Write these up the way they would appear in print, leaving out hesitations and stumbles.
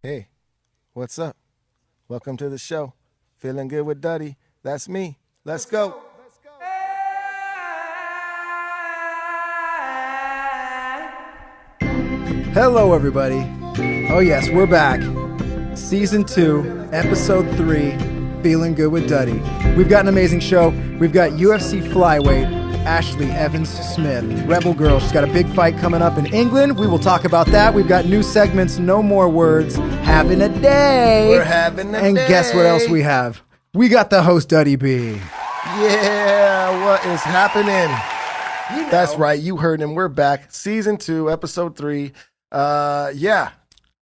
Hey, what's up? Welcome to the show. Feeling good with Duddy. That's me. Let's go. Hello, everybody. Oh, yes, we're back. Season 2, Episode 3, Feeling Good with Duddy. We've got an amazing show. We've got UFC flyweight Ashlee Evans-Smith, Rebel Girl. She's got a big fight coming up in England. We will talk about that. We've got new segments, no more words, having a day. We're having a and day. Guess what else we have? We got the host, Duddy B. Yeah, what is happening? You know. That's right. You heard him. We're back. Season 2, Episode 3. Yeah,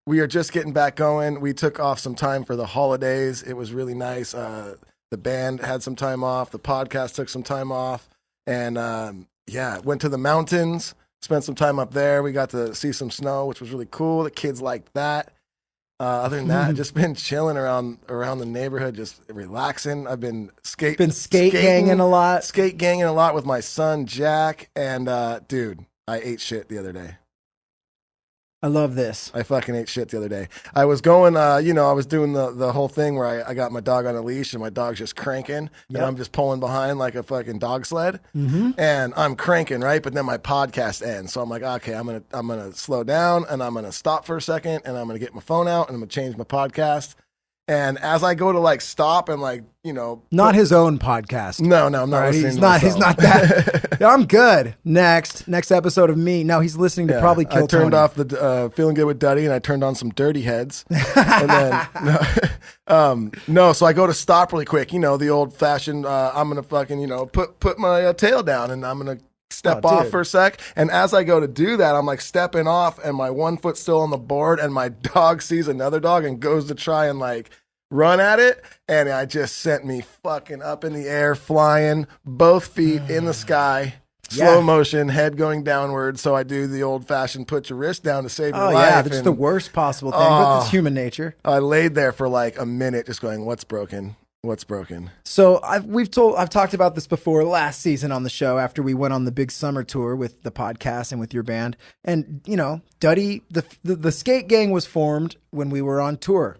we are just getting back going. We took off some time for the holidays. It was really nice. The band had some time off. The podcast took some time off. And yeah, went to the mountains, spent some time up there. We got to see some snow, which was really cool. The kids liked that. Other than that, just been chilling around the neighborhood, just relaxing. I've been skate ganging a lot. Skate ganging a lot with my son, Jack. And dude, I ate shit the other day. I love this. I fucking ate shit the other day. I was going, I was doing the whole thing where I got my dog on a leash and my dog's just cranking and I'm just pulling behind like a fucking dog sled and I'm cranking, right? But then my podcast ends. So I'm like, okay, I'm going to slow down and I'm going to stop for a second and I'm going to get my phone out and I'm going to change my podcast. And as I go to like stop and like, not his own podcast. No, I'm not listening he's to not. myself. He's not that. Yeah, I'm good. Next episode of me. No, he's listening to probably Kill I turned Tony. off the Feeling Good with Duddy and I turned on some Dirty Heads. And then so I go to stop really quick. The old fashioned. I'm gonna fucking put my tail down and I'm gonna step off for a sec. And as I go to do that, I'm like stepping off and my one foot's still on the board and my dog sees another dog and goes to try and like run at it, and I just sent me fucking up in the air, flying, both feet in the sky, slow motion, head going downward. So I do the old-fashioned put your wrist down to save your life. Oh, yeah, that's the worst possible thing, but it's human nature. I laid there for like a minute just going, what's broken? What's broken? So I've talked about this before last season on the show after we went on the big summer tour with the podcast and with your band. And, Duddy, the skate gang was formed when we were on tour.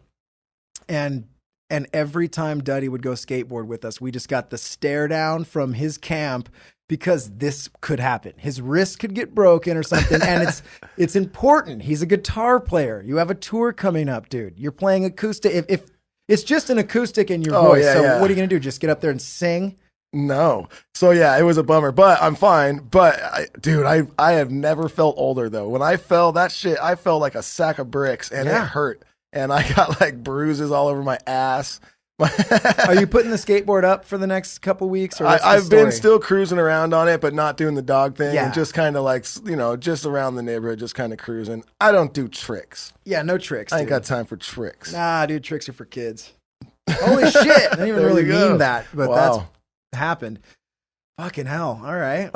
And every time Duddy would go skateboard with us, we just got the stare down from his camp because this could happen. His wrist could get broken or something, and it's important. He's a guitar player. You have a tour coming up, dude. You're playing acoustic. If it's just an acoustic in your voice, what are you going to do? Just get up there and sing? No. So yeah, it was a bummer, but I'm fine. But I have never felt older though. When I fell, that shit, I felt like a sack of bricks and it hurt. And I got like bruises all over my ass. Are you putting the skateboard up for the next couple weeks? Or I've been still cruising around on it, but not doing the dog thing. Yeah. And just kind of like, just around the neighborhood, just kind of cruising. I don't do tricks. Yeah, no tricks. I ain't got time for tricks. Nah, dude, tricks are for kids. Holy shit. I didn't even really mean that, but that's happened. Fucking hell. All right.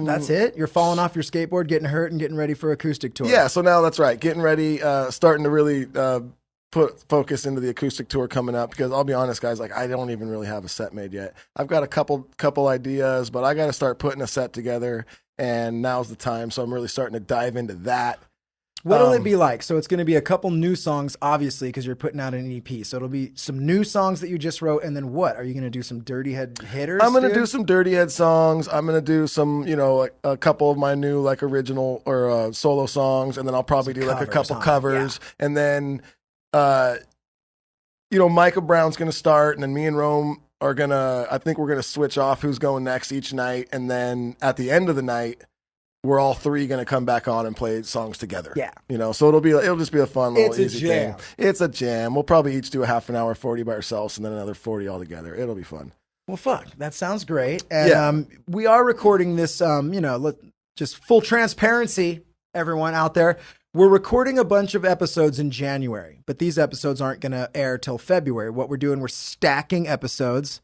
That's it? You're falling off your skateboard, getting hurt, and getting ready for acoustic tour. Yeah, so now that's right. Getting ready, starting to really put focus into the acoustic tour coming up because I'll be honest, guys, like I don't even really have a set made yet. I've got a couple ideas, but I got to start putting a set together, and now's the time. So I'm really starting to dive into that. What'll it be like? So it's going to be a couple new songs, obviously, because you're putting out an EP. So it'll be some new songs that you just wrote, and then what? Are you going to do some Dirty Head hitters? I'm going to do some Dirty Head songs. I'm going to do some, like a couple of my new like original or solo songs, and then I'll probably do like a couple covers, and then, Micah Brown's going to start, and then me and Rome are I think we're going to switch off who's going next each night, and then at the end of the night, we're all three going to come back on and play songs together. Yeah. So it'll just be a fun little easy jam. thing. It's a jam. We'll probably each do a half an hour, 40 by ourselves, and then another 40 all together. It'll be fun. Well, fuck. That sounds great. And we are recording this, just full transparency, everyone out there. We're recording a bunch of episodes in January, but these episodes aren't going to air till February. What we're doing, we're stacking episodes.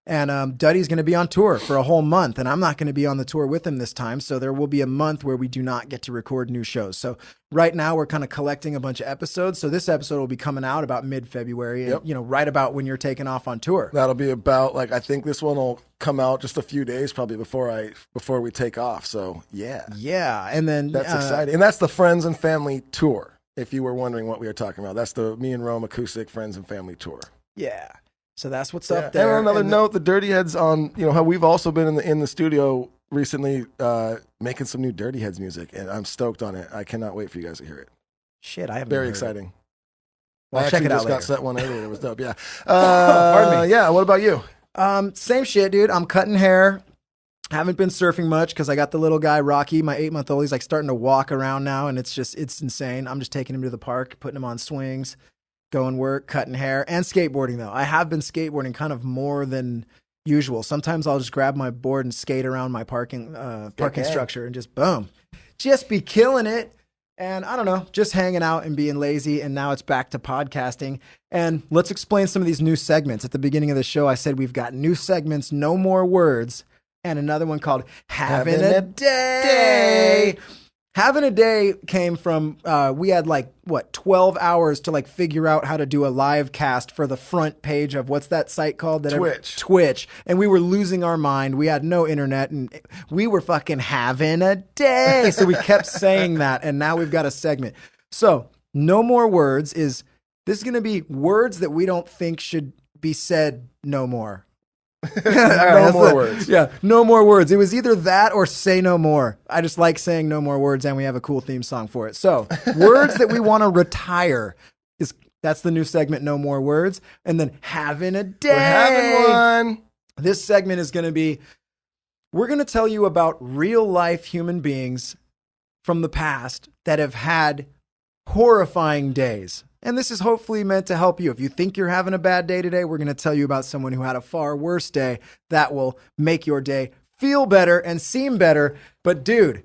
And Duddy's going to be on tour for a whole month, and I'm not going to be on the tour with him this time. So there will be a month where we do not get to record new shows. So right now we're kind of collecting a bunch of episodes. So this episode will be coming out about mid-February, right about when you're taking off on tour. That'll be about I think this one will come out just a few days probably before we take off. So yeah. Yeah. And then that's exciting. And that's the Friends and Family tour. if you were wondering what we were talking about. That's the Me and Rome Acoustic Friends and Family Tour. Yeah. So that's what's up there. And on another note, the Dirty Heads on, how we've also been in the studio recently making some new Dirty Heads music, and I'm stoked on it. I cannot wait for you guys to hear it. Shit, I haven't Very heard exciting. It. Well, I check actually it out just later. got set one earlier. It was dope. Yeah. Pardon me. Yeah. What about you? Same shit, dude. I'm cutting hair. Haven't been surfing much because I got the little guy, Rocky, my 8-month-old. He's like starting to walk around now, and it's insane. I'm just taking him to the park, putting him on swings, going work, cutting hair, and skateboarding, though. I have been skateboarding kind of more than usual. Sometimes I'll just grab my board and skate around my parking structure and just boom. Just be killing it. And I don't know, just hanging out and being lazy. And now it's back to podcasting. And let's explain some of these new segments. At the beginning of the show, I said we've got new segments, No More Words, and another one called Having a Day. Having a Day came from, we had 12 hours to figure out how to do a live cast for the front page of what's that site called? Twitch. And we were losing our mind. We had no internet and we were fucking having a day. So we kept saying that. And now we've got a segment. So No More Words this is going to be words that we don't think should be said no more. No more words. Yeah, no more words. It was either that or say no more. I just like saying no more words, and we have a cool theme song for it. So, words that we want to retire that's the new segment, No More Words. And then having a day. We're having one. This segment is going to be, we're going to tell you about real life human beings from the past that have had horrifying days. And this is hopefully meant to help you. If you think you're having a bad day today, we're going to tell you about someone who had a far worse day that will make your day feel better and seem better. But dude,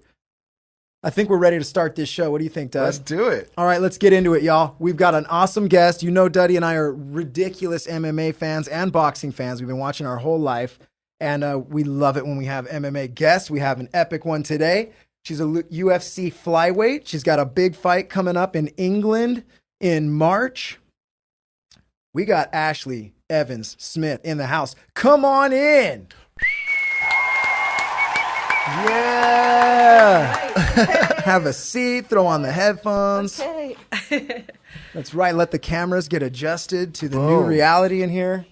I think we're ready to start this show. What do you think, Dud? Let's do it. All right, let's get into it, y'all. We've got an awesome guest. You know, Duddy and I are ridiculous MMA fans and boxing fans. We've been watching our whole life, and we love it when we have MMA guests. We have an epic one today. She's a UFC flyweight. She's got a big fight coming up in England in March. We got Ashlee Evans Smith in the house. Come on in. Yeah. Have a seat, throw on the headphones. Okay. That's right. Let the cameras get adjusted to the new reality in here.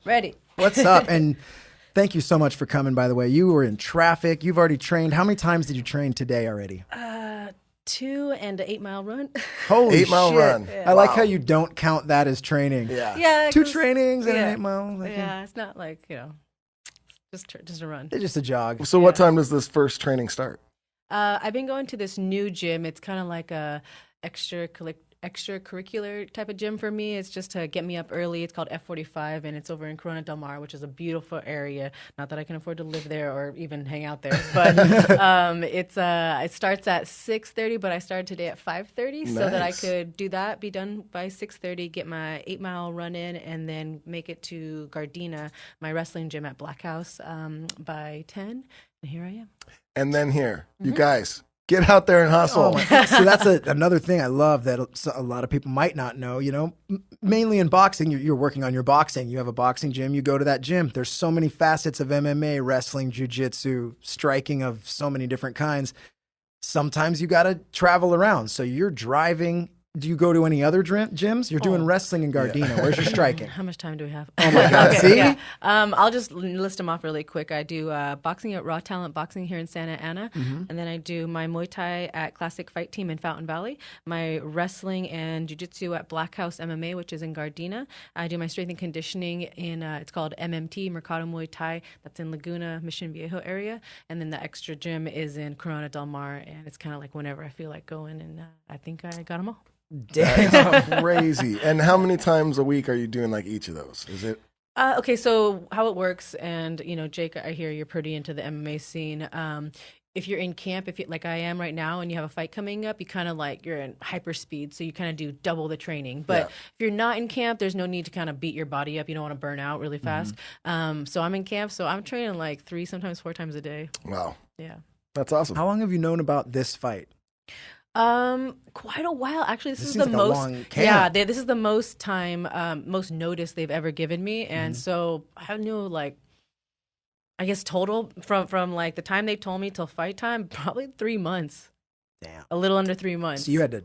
Ready. What's up? And thank you so much for coming, by the way. You were in traffic. You've already trained. How many times did you train today already? 2 and an 8-mile run. Holy 8-mile shit. run. Yeah. I like how you don't count that as training. Yeah. Yeah. 2 trainings and an 8-mile. Yeah, it's not just a run. It's just a jog. So what time does this first training start? I've been going to this new gym. It's kind of like a extracurricular type of gym for me. It's just to get me up early. It's called F45, and it's over in Corona Del Mar, which is a beautiful area. Not that I can afford to live there or even hang out there, but it starts at 6:30, but I started today at 5:30 so that I could do that, be done by 6:30, get my 8-mile run in, and then make it to Gardena, my wrestling gym at Black House, by 10. And here I am. And then here, you guys, get out there and hustle. So that's another thing I love that a lot of people might not know. You know, mainly in boxing, you're working on your boxing. You have a boxing gym, you go to that gym. There's so many facets of MMA, wrestling, jiu-jitsu, striking of so many different kinds. Sometimes you got to travel around. So you're driving. Do you go to any other gyms? You're doing wrestling in Gardena. Where's your striking? How much time do we have? Oh my God. See? Yeah. I'll just list them off really quick. I do boxing at Raw Talent Boxing here in Santa Ana. And then I do my Muay Thai at Classic Fight Team in Fountain Valley. My wrestling and jiu-jitsu at Black House MMA, which is in Gardena. I do my strength and conditioning in, it's called MMT, Mercado Muay Thai. That's in Laguna, Mission Viejo area. And then the extra gym is in Corona Del Mar. And it's kind of like whenever I feel like going. And I think I got them all. That's crazy. And how many times a week are you doing each of those? Is it? Okay, so how it works, and Jake, I hear you're pretty into the MMA scene. If you're in camp, if you like I am right now, and you have a fight coming up, you kind of you're in hyper speed, so you kind of do double the training. But if you're not in camp, there's no need to kind of beat your body up. You don't want to burn out really fast. So I'm in camp, so I'm training 3, sometimes 4 times a day. Wow. Yeah. That's awesome. How long have you known about this fight? Quite a while. Actually, this is the like most. long camp. This is the most time, most notice they've ever given me, and so I knew I guess total from the time they told me till fight time, probably 3 months. Damn. A little under 3 months. So you had to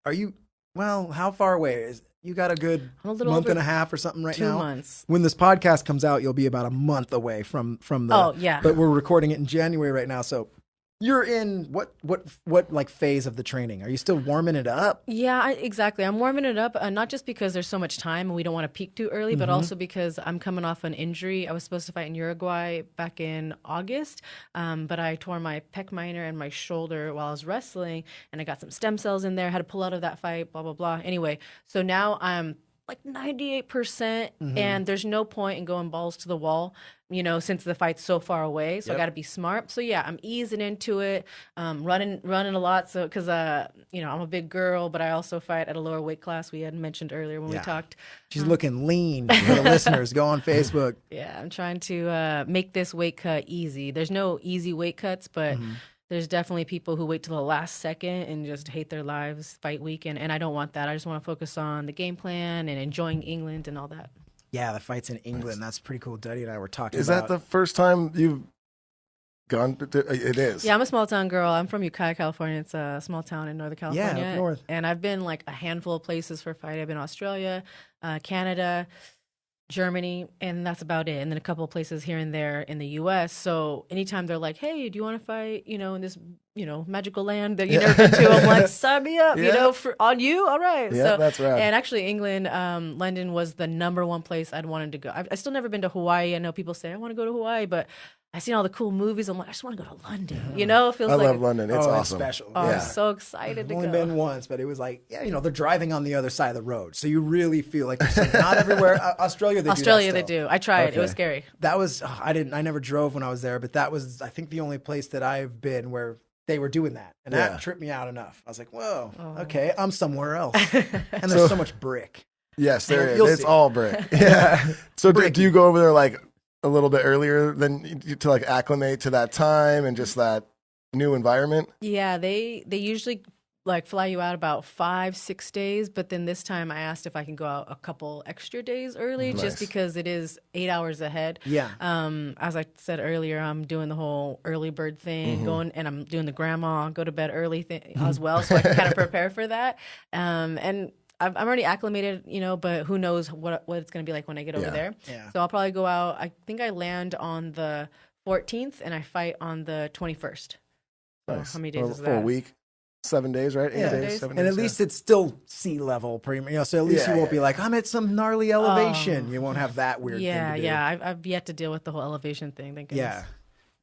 Are you? Well, how far away is? You got a good month and a half or something right now? 2 months. When this podcast comes out, you'll be about a month away from the. Oh, yeah. But we're recording it in January right now, so you're in what like phase of the training? Are you still warming it up? Yeah, exactly. I'm warming it up, not just because there's so much time and we don't want to peak too early, but also because I'm coming off an injury. I was supposed to fight in Uruguay back in August, but I tore my pec minor and my shoulder while I was wrestling, and I got some stem cells in there. Had to pull out of that fight, blah, blah, blah. Anyway, so now I'm like 98%, and there's no point in going balls to the wall, since the fight's so far away. So I got to be smart. So yeah, I'm easing into it, running a lot. So because I'm a big girl, but I also fight at a lower weight class. We had mentioned earlier when we talked. She's looking lean for the listeners. Go on Facebook. Yeah, I'm trying to make this weight cut easy. There's no easy weight cuts, but. There's definitely people who wait till the last second and just hate their lives fight week, and I don't want that. I just want to focus on the game plan and enjoying England and all that. Yeah, the fight's in England. That's pretty cool. Duddy and I were talking Is about. that the first time you've gone to it is? Yeah, I'm a small town girl. I'm from Ukiah, California. It's a small town in Northern California. Yeah, up north. And I've been like a handful of places for fight. I've been Australia, Canada, Germany, and that's about it. And then a couple of places here and there in the U.S. So anytime they're like, hey, do you want to fight, in this, magical land that you've never been to? I'm like, sign me up, on you? All right. Yeah, so, that's right. And actually England, London was the number one place I'd wanted to go. I've still never been to Hawaii. I know people say, I want to go to Hawaii, but I've seen all the cool movies. I'm like, I just want to go to London. It feels I like love London. It's awesome. It's special. Oh, Yeah. I'm so excited to I've only go. been once, but it was like, they're driving on the other side of the road, so you really feel like not everywhere. Australia, they do. I tried. It was scary. That was I never drove when I was there, but that was I think the only place that I've been where they were doing that, and that tripped me out enough. I was like, whoa, okay, I'm somewhere else, and there's so much brick. Yes, there is. You'll It's see. all brick. Yeah. So do you go over there like a little bit earlier than to like acclimate to that time and just that new environment? Yeah, they usually like fly you out about 5-6 days, but then this time I asked if I can go out a couple extra days early, just because it is 8 hours ahead. Yeah. As I said earlier, I'm doing the whole early bird thing, going, and I'm doing the grandma go to bed early thing as well, so I can kind of prepare for that. And I'm already acclimated, but who knows what it's going to be like when I get over there. Yeah. So I'll probably go out. I think I land on the 14th and I fight on the 21st. Nice. How many days is For a that? week? 7 days, right? 8 Yeah. days, 7 And days. at least it's still sea level, pretty much. So at least you won't be like, I'm at some gnarly elevation. You won't have that weird thing to do. Yeah. I've yet to deal with the whole elevation thing. Thank goodness. Yeah.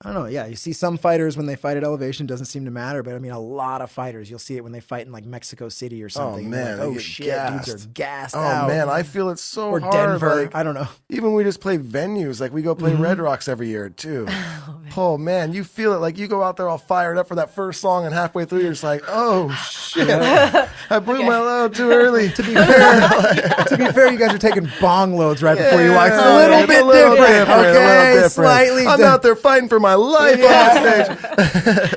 I don't know. Yeah, you see some fighters when they fight at elevation, doesn't seem to matter. But I mean, a lot of fighters, you'll see it when they fight in like Mexico City or something. Oh man, like, they get shit, gassed. dudes are gassed Oh out. man, I feel it so or hard. Denver. Like, I don't know. even we just play venues, like we go play Red Rocks every year too. Oh man, you feel it. Like you go out there all fired up for that first song, and halfway through you're just like, oh shit, I blew my load too early. To be fair, you guys are taking bong loads right before you walk. It's a Yeah, little it's bit a little different. different, a Okay, little different. slightly. I'm out there fighting for my life on the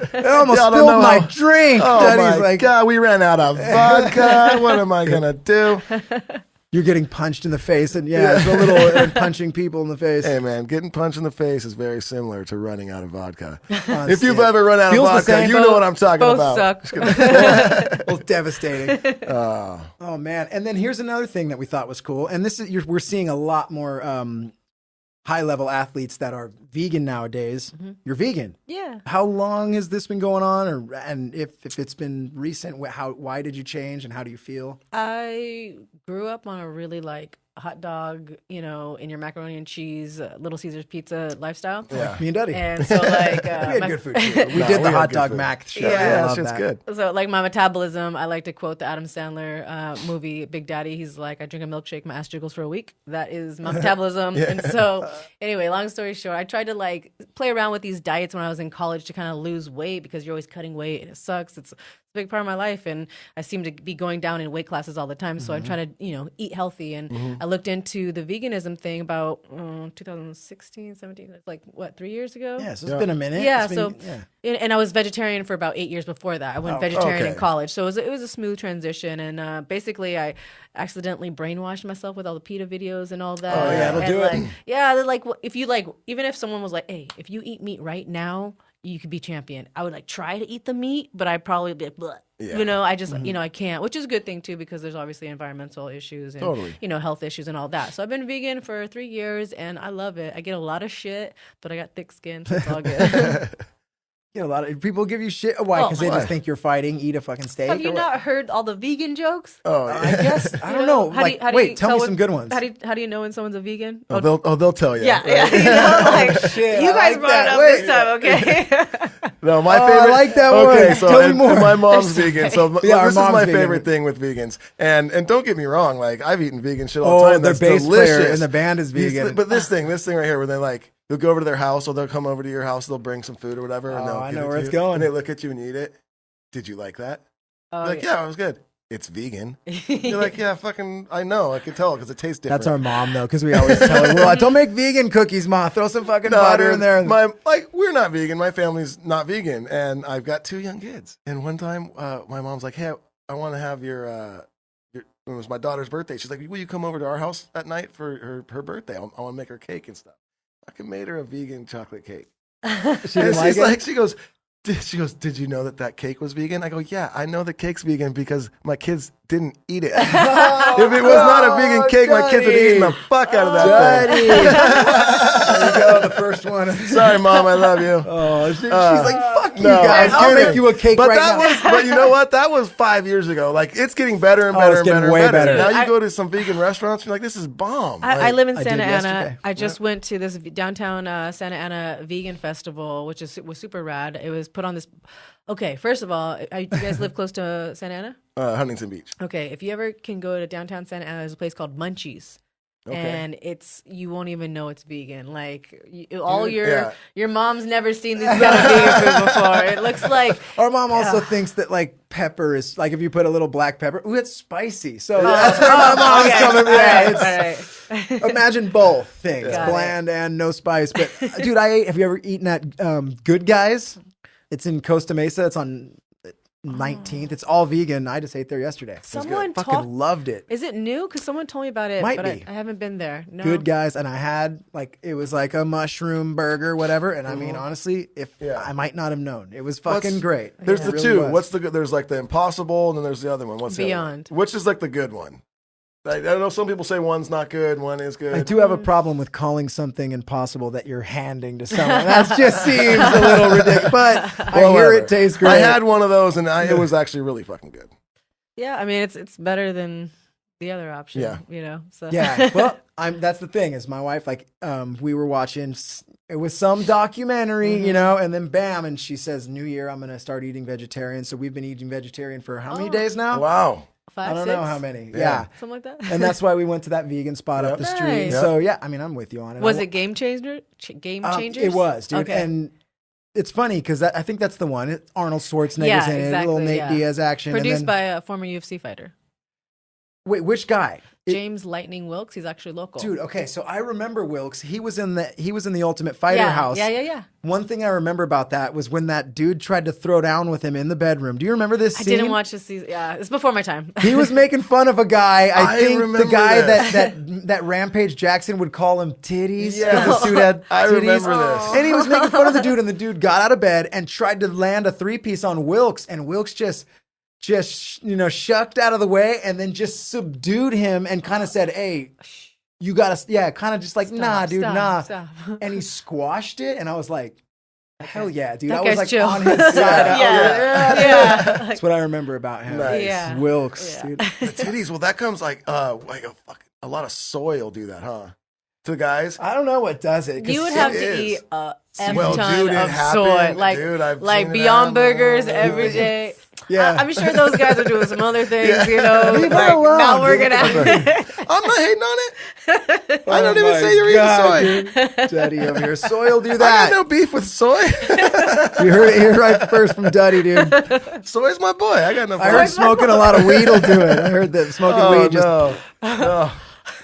stage. I almost Y'all don't spilled know my how- drink. Oh Daddy's my like, god, we ran out of vodka. What am I gonna do? you're getting punched in the face, and it's a little and punching people in the face. Hey man, getting punched in the face is very similar to running out of vodka. Oh, If you've shit. ever run out of Feels the vodka, same. you know what I'm talking Both about. suck. Both devastating. Oh man! And then here's another thing that we thought was cool, and this is we're seeing a lot more high-level athletes that are vegan nowadays. You're vegan. Yeah. How long has this been going on, and if it's been recent, why did you change, and how do you feel? I grew up on a really hot dog, in your macaroni and cheese, Little Caesars pizza lifestyle. Yeah. Me and Duddy. And so we had good food too. We did the we had hot good dog food. mac show. Yeah, I that love shit's that. good. So my metabolism, I like to quote the Adam Sandler movie Big Daddy. He's like, I drink a milkshake, my ass jiggles for a week. That is my metabolism. And so anyway, long story short, I tried to play around with these diets when I was in college to kind of lose weight, because you're always cutting weight and it sucks. It's a big part of my life, and I seem to be going down in weight classes all the time. So I'm trying to, eat healthy. And I looked into the veganism thing about 2016, 17, it's like, what, 3 years ago? Yeah, so it's been a minute. Yeah, It's been- and I was vegetarian for about 8 years before that. I went vegetarian in okay. college, so it was a smooth transition. And basically, I accidentally brainwashed myself with all the PETA videos and all that. Oh, yeah, it'll and do it. Yeah, they're like, if you even if someone was like, hey, if you eat meat right now, you could be champion. I would try to eat the meat, but I'd probably be like, bleh. Yeah. You know, I just, I can't, which is a good thing too, because there's obviously environmental issues and, health issues and all that. So I've been vegan for 3 years and I love it. I get a lot of shit, but I got thick skin, so it's all good. A lot of people give you shit. Why? Because they just think you're fighting. Eat a fucking steak. Have you not heard all the vegan jokes? Oh, I guess I don't know. Tell me some good ones. How do you know when someone's a vegan? They'll tell you. Yeah, Shit, you guys brought it up this time, okay? No, my favorite. I like that one. Okay, so tell me more. my mom's vegan, so this is my vegan. favorite thing with vegans. And don't get me wrong, like I've eaten vegan shit all the time. Their That's bass delicious. player in the band is vegan. But this thing right here, where they like. They'll go over to their house, or they'll come over to your house. They'll bring some food or whatever, and they'll I give know it where to it's you, going. And they look at you and eat it. Did you like that? Yeah, it was good. It's vegan. You're like, yeah, fucking, I know. I can tell because it tastes different. That's our mom though, because we always tell her, "Well, don't make vegan cookies, ma. Throw some fucking butter in there." We're not vegan. My family's not vegan, and I've got 2 young kids. And one time, my mom's like, "Hey, I want to have your." It was my daughter's birthday. She's like, "Will you come over to our house at night for her birthday? I want to make her cake and stuff." I made her a vegan chocolate cake. She goes, did you know that cake was vegan? I go, yeah, I know the cake's vegan because my kids didn't eat it. If it was not a vegan cake, my kids would have eaten the fuck out of that thing. There you go, the first one. Sorry, Mom, I love you. She's like, fuck you guys. I'll make you a cake now. But you know what? That was 5 years ago. Like, it's getting better and better and better. Way better. Now you go to some vegan restaurants, you're like, this is bomb. I live in Santa Ana. Yesterday. I just went to this downtown Santa Ana vegan festival, which was super rad. It was put on this. Okay, first of all, you guys live close to Santa Ana? Huntington Beach. Okay, if you ever can go to downtown Santa Ana, there's a place called Munchies. Okay. And you won't even know it's vegan. Like your mom's never seen this kind of vegan food before. It looks like our mom also thinks that like pepper is like if you put a little black pepper, it's spicy. So that's where my mom's coming from. Yeah, imagine both things, bland and no spice. But dude, have you ever eaten at Good Guys? It's in Costa Mesa. It's on 19th. It's all vegan. I just ate there yesterday. Someone fucking loved it. Is it new? Because someone told me about it, Might but be. I haven't been there. No. Good Guys, and I had it was like a mushroom burger, whatever. And I mean, honestly, I might not have known. It was fucking great. There's the really two. was. What's the good? There's like the Impossible, and then there's the other one. What's Beyond? The other one? Which is like the good one? I don't know. Some people say one's not good, one is good. I do have a problem with calling something impossible that you're handing to someone. That just seems a little ridiculous. But I hear it tastes great. I had one of those, and it was actually really fucking good. Yeah, I mean it's better than the other option. Yeah, So yeah. Well, that's the thing is my wife we were watching. It was some documentary, and then bam, and she says, "New Year, I'm gonna start eating vegetarian." So we've been eating vegetarian for how many days now? Wow. 5, I don't 6? know how many. Yeah. Something like that. And that's why we went to that vegan spot up the street. Nice. So yeah, I mean, I'm with you on it. Was it Game Changers? It was, dude. Okay. And it's funny because I think that's the one. It's Arnold Schwarzenegger's in it. Little Nate Diaz action. Produced by a former UFC fighter. Wait, which guy? James Lightning Wilkes. He's actually local. Dude, okay, so I remember Wilkes. He was in the Ultimate Fighter house. Yeah. One thing I remember about that was when that dude tried to throw down with him in the bedroom. Do you remember this scene? I didn't watch this season. Yeah, it's before my time. He was making fun of a guy. I think the guy this. that Rampage Jackson would call him titties. Yeah. The suit had titties. I remember this. And he was making fun of the dude, and the dude got out of bed and tried to land a 3-piece on Wilkes, and Wilkes just shucked out of the way and then just subdued him and kind of said, "Hey, you gotta," kind of just like, "Nah, dude, nah." Stop. And he squashed it, and I was like, "Hell yeah, dude!" That I was guy's like chill. on his side. Yeah. That's what I remember about him. Nice. Yeah. Wilkes, Yeah. dude. The titties. Well, that comes like a lot of soy will do that, huh? To guys. I don't know what does it. 'Cause You would have to eat a F Well, ton dude, it of happened. soy, Dude, I've like seen it Beyond happen. Burgers every day. Yeah. I'm sure those guys are doing some other things, Yeah. Leave it like alone, not dude. working out. I'm not hating on it. I don't Oh even my say you're God, eating soy. dude. Duddy over here. Soy will do I that. got no beef with soy. You heard it here right first from Duddy, dude. Soy's my boy. I got no. I heard smoking a lot of weed will do it. I heard that smoking weed just. No.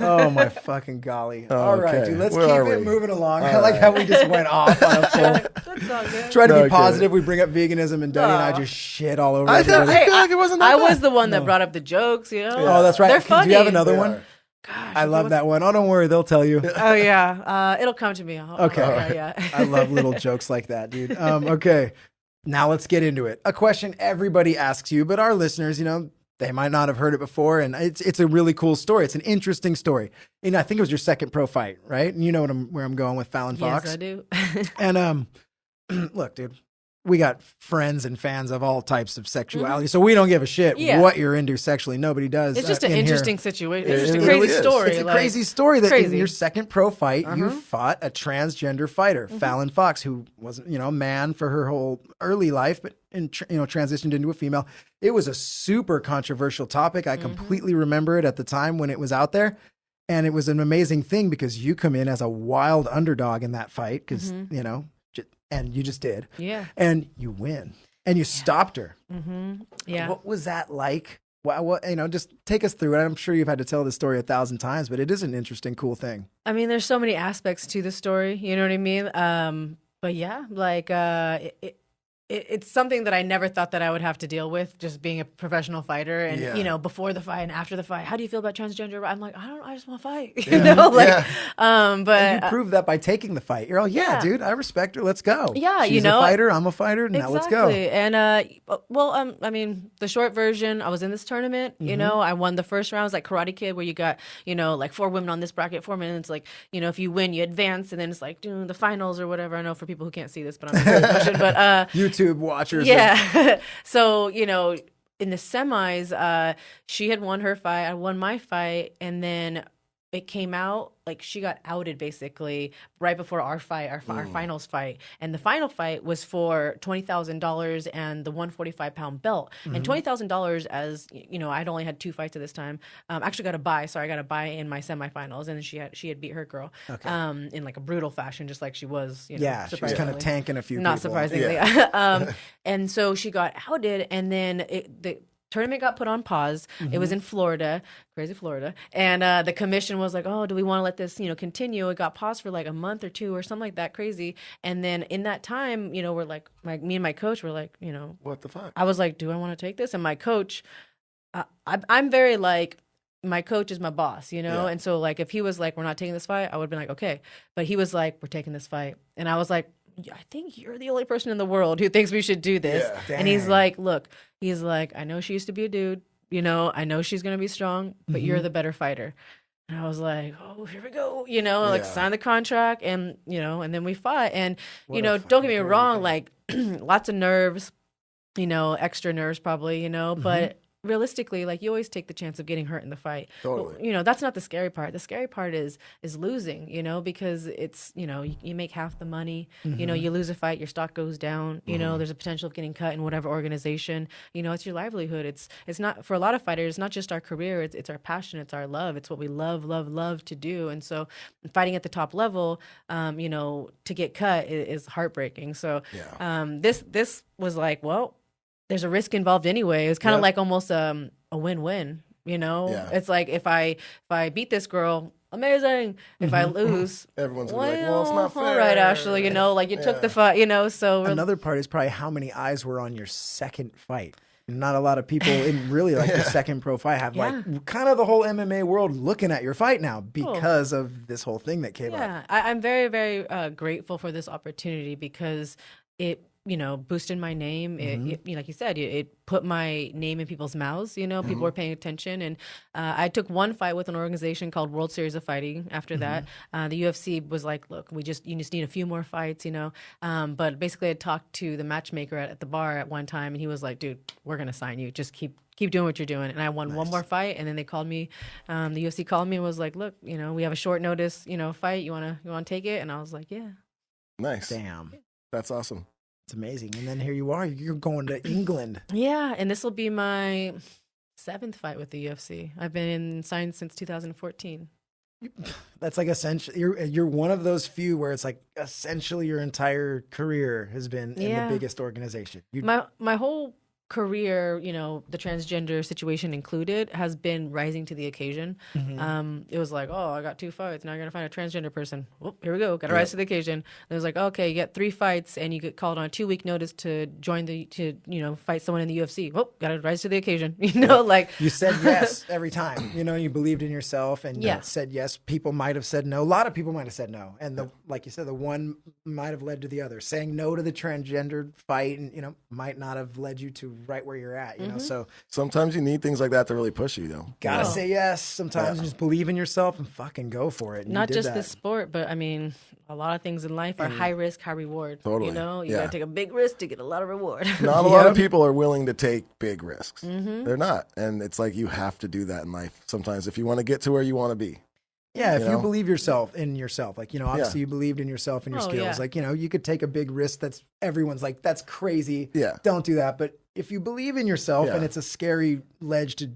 Oh my fucking golly! All right, Okay. dude. Let's Where keep are it we? moving along. I like how we just went off on a full. That's all good. Try to be Okay. positive. We bring up veganism, and Duddy and I just shit all over. I everybody. feel like it wasn't that I bad. was the one that brought up the jokes, Oh, that's right. They're funny. Do you have another They one? are. Gosh, I love that one. Oh, don't worry, they'll tell you. Oh yeah, it'll come to me. Okay. Yeah. I love little jokes like that, dude. Okay. Now let's get into it. A question everybody asks you, but our listeners, they might not have heard it before, and it's a really cool story. It's an interesting story. I think it was your second pro fight, right? And you know where I'm going with Fallon Fox. Yes, I do. And look, dude, we got friends and fans of all types of sexuality, so we don't give a shit what you're into sexually. Nobody does. It's just an interesting situation. It's just a really crazy is. story. It's a crazy story that in crazy. your second pro fight, you fought a transgender fighter, Fallon Fox, who wasn't, a man for her whole early life, but transitioned into a female. It was a super controversial topic. I completely remember it at the time when it was out there. And it was an amazing thing because you come in as a wild underdog in that fight because, and you just did. Yeah. And you win. And you stopped her. Mm-hmm. Yeah. What was that like? What, just take us through it. I'm sure you've had to tell this story 1,000 times, but it is an interesting, cool thing. I mean, there's so many aspects to the story. You know what I mean? But yeah, like it's something that I never thought that I would have to deal with, just being a professional fighter. And before the fight and after the fight, how do you feel about transgender? I'm like, I just want to fight. But and you proved that by taking the fight. You're all, dude, I respect her. Let's go. Yeah, she's a fighter. I'm a fighter. Now let's go. And I mean, the short version, I was in this tournament. I won the first round. It was like Karate Kid, where you got like 4 women on this bracket, 4 minutes. Like if you win, you advance, and then it's like the finals or whatever. I know for people who can't see this, but I'm really pushing. But YouTube watchers. Yeah. So, in the semis, she had won her fight. I won my fight. And then it came out, like she got outed basically right before our fight, our finals fight. And the final fight was for $20,000 and the 145-pound belt. And $20,000, as I'd only had 2 fights at this time. Actually got a bye. Sorry, I got a bye in my semifinals, and she had beat her girl in like a brutal fashion, just like she was. She was kind of tanking a few. Not people. surprisingly. And so she got outed, and then the tournament got put on pause. It was in Florida, crazy Florida. And the commission was like, oh, do we want to let this, continue? It got paused for like a month or 2 or something like that, crazy. And then in that time, we're like, me and my coach were like, what the fuck? I was like, do I want to take this? And my coach, I'm very like, my coach is my boss, And so like, if he was like, we're not taking this fight, I would have been like, okay. But he was like, we're taking this fight. And I was like, I think you're the only person in the world who thinks we should do this. Yeah. And he's like, look, I know she used to be a dude, I know she's going to be strong, but you're the better fighter. And I was like, oh, here we go, like sign the contract and then we fought. And, don't get me wrong, like lots of nerves, extra nerves probably, but realistically, like you always take the chance of getting hurt in the fight. Totally. But, that's not the scary part. The scary part is losing, because it's, you make half the money, you lose a fight, your stock goes down, there's a potential of getting cut in whatever organization, it's your livelihood. It's not, for a lot of fighters, it's not just our career, it's our passion, it's our love. It's what we love to do. And so fighting at the top level, to get cut is heartbreaking. So this was like, well, there's a risk involved anyway. It was kind of like almost a win-win, It's like if I beat this girl, amazing. If I lose, everyone's gonna be like, well, it's not fair. All right, Ashlee, like you took the fight, so another part is probably how many eyes were on your second fight. Not a lot of people in really like the second pro fight have like kind of the whole MMA world looking at your fight now because of this whole thing that came up. Yeah, I'm very, very grateful for this opportunity because it boosted my name. It, like you said, it put my name in people's mouths. People were paying attention. And I took one fight with an organization called World Series of Fighting. After that, the UFC was like, look, you just need a few more fights, But basically I talked to the matchmaker at the bar at one time, and he was like, dude, we're going to sign you. Just keep doing what you're doing. And I won one more fight, and then they called me. The UFC called me and was like, look, we have a short notice, fight. You want to take it? And I was like, yeah. Nice. Damn. That's awesome. It's amazing. And then here you are. You're going to England. Yeah, and this will be my 7th fight with the UFC. I've been signed since 2014. That's like essentially you're one of those few where it's like essentially your entire career has been in the biggest organization. My whole career, the transgender situation included, has been rising to the occasion. It was like, oh, I got 2 fights. Now you're going to find a transgender person. Well, here we go. Got to rise to the occasion. And it was like, okay, you get 3 fights and you get called on a 2-week notice to fight someone in the UFC. Well, got to rise to the occasion. Like. You said yes every time. You believed in yourself and said yes. People might have said no. A lot of people might have said no. And like you said, the one might have led to the other. Saying no to the transgendered fight and, might not have led you to right where you're at, so sometimes you need things like that to really push you, though. Gotta say yes sometimes and just believe in yourself and fucking go for it. And not just the sport, but I mean, a lot of things in life are high risk, high reward. Totally. You gotta take a big risk to get a lot of reward. Not a lot of people are willing to take big risks. They're not. And it's like you have to do that in life sometimes if you want to get to where you want to be. Yeah, if you believe in yourself, like, obviously you believed in yourself and your skills. Yeah. Like, you could take a big risk that's everyone's like, that's crazy. Yeah. Don't do that. But if you believe in yourself and it's a scary ledge to,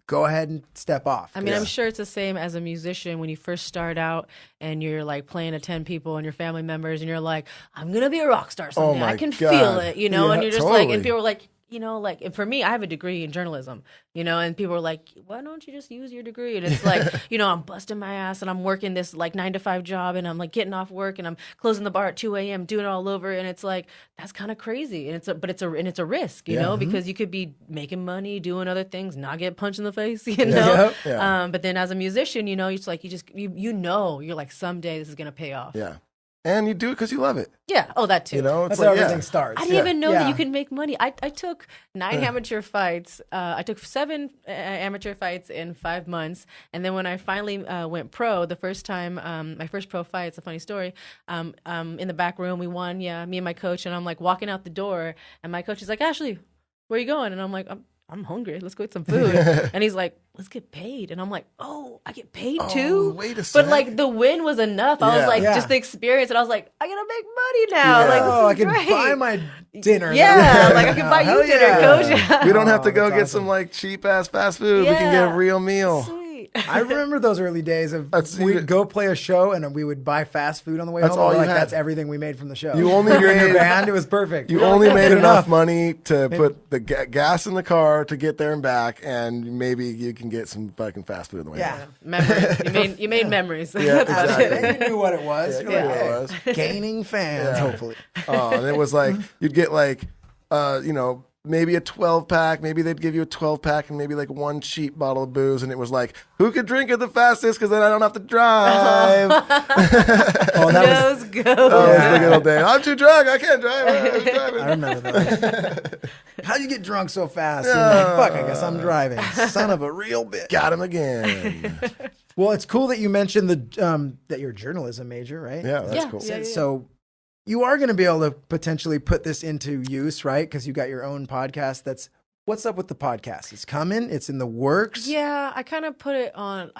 go ahead and step off. I mean, I'm sure it's the same as a musician when you first start out and you're like playing to 10 people and your family members and you're like, I'm going to be a rock star someday. I can feel it, and you're just like, and people are like, and for me, I have a degree in journalism, and people are like, why don't you just use your degree? And it's like, I'm busting my ass and I'm working this like 9-to-5 job and I'm like getting off work and I'm closing the bar at 2 a.m. doing it all over. And it's like, that's kind of crazy. And it's a risk, because you could be making money, doing other things, not get punched in the face, But then as a musician, it's like, you're like, someday this is going to pay off. Yeah. And you do it because you love it. Yeah. Oh, that too. It's that's like, how everything starts. I didn't even know that you could make money. I took 9 amateur fights. I took 7 amateur fights in 5 months. And then when I finally went pro, the first time, my first pro fight, it's a funny story. In the back room, we won. Me and my coach. And I'm like walking out the door. And my coach is like, Ashlee, where are you going? And I'm like, I'm hungry. Let's go get some food. And he's like, let's get paid. And I'm like, oh, I get paid too? Wait a second. But like the win was enough. I was like, just the experience. And I was like, I gotta make money now. Like, this is I great. can buy my dinner. Yeah, like I can buy you dinner, coach. We don't have to go get some like cheap ass fast food. We can get a real meal. Sweet. I remember those early days of we'd go play a show and we would buy fast food on the way That's home. all you had. That's everything we made from the show. You only You're in your made- band. It was perfect. You only made enough money to put the gas in the car to get there and back, and maybe you can get some fucking fast food on the way home. Memories. You made memories. Yeah, That's about exactly. it. You knew what it was. Yeah, You're you like, knew what it was. Gaining fans, hopefully. And it was like you'd get like, maybe a 12-pack. Maybe they'd give you a 12-pack and maybe like 1 cheap bottle of booze, and it was like, who could drink it the fastest? Because then I don't have to drive. Nose goes. Oh, it was the good old day. I'm too drunk. I can't drive. I'm driving. I remember that. How do you get drunk so fast? And like, fuck, I guess I'm driving. Son of a real bitch. Got him again. Well, it's cool that you mentioned that you're a journalism major, right? Yeah, that's cool. Yeah. So you are going to be able to potentially put this into use, right? Because you got your own podcast. What's up with the podcast? It's coming. It's in the works. Yeah, I kind of put it on.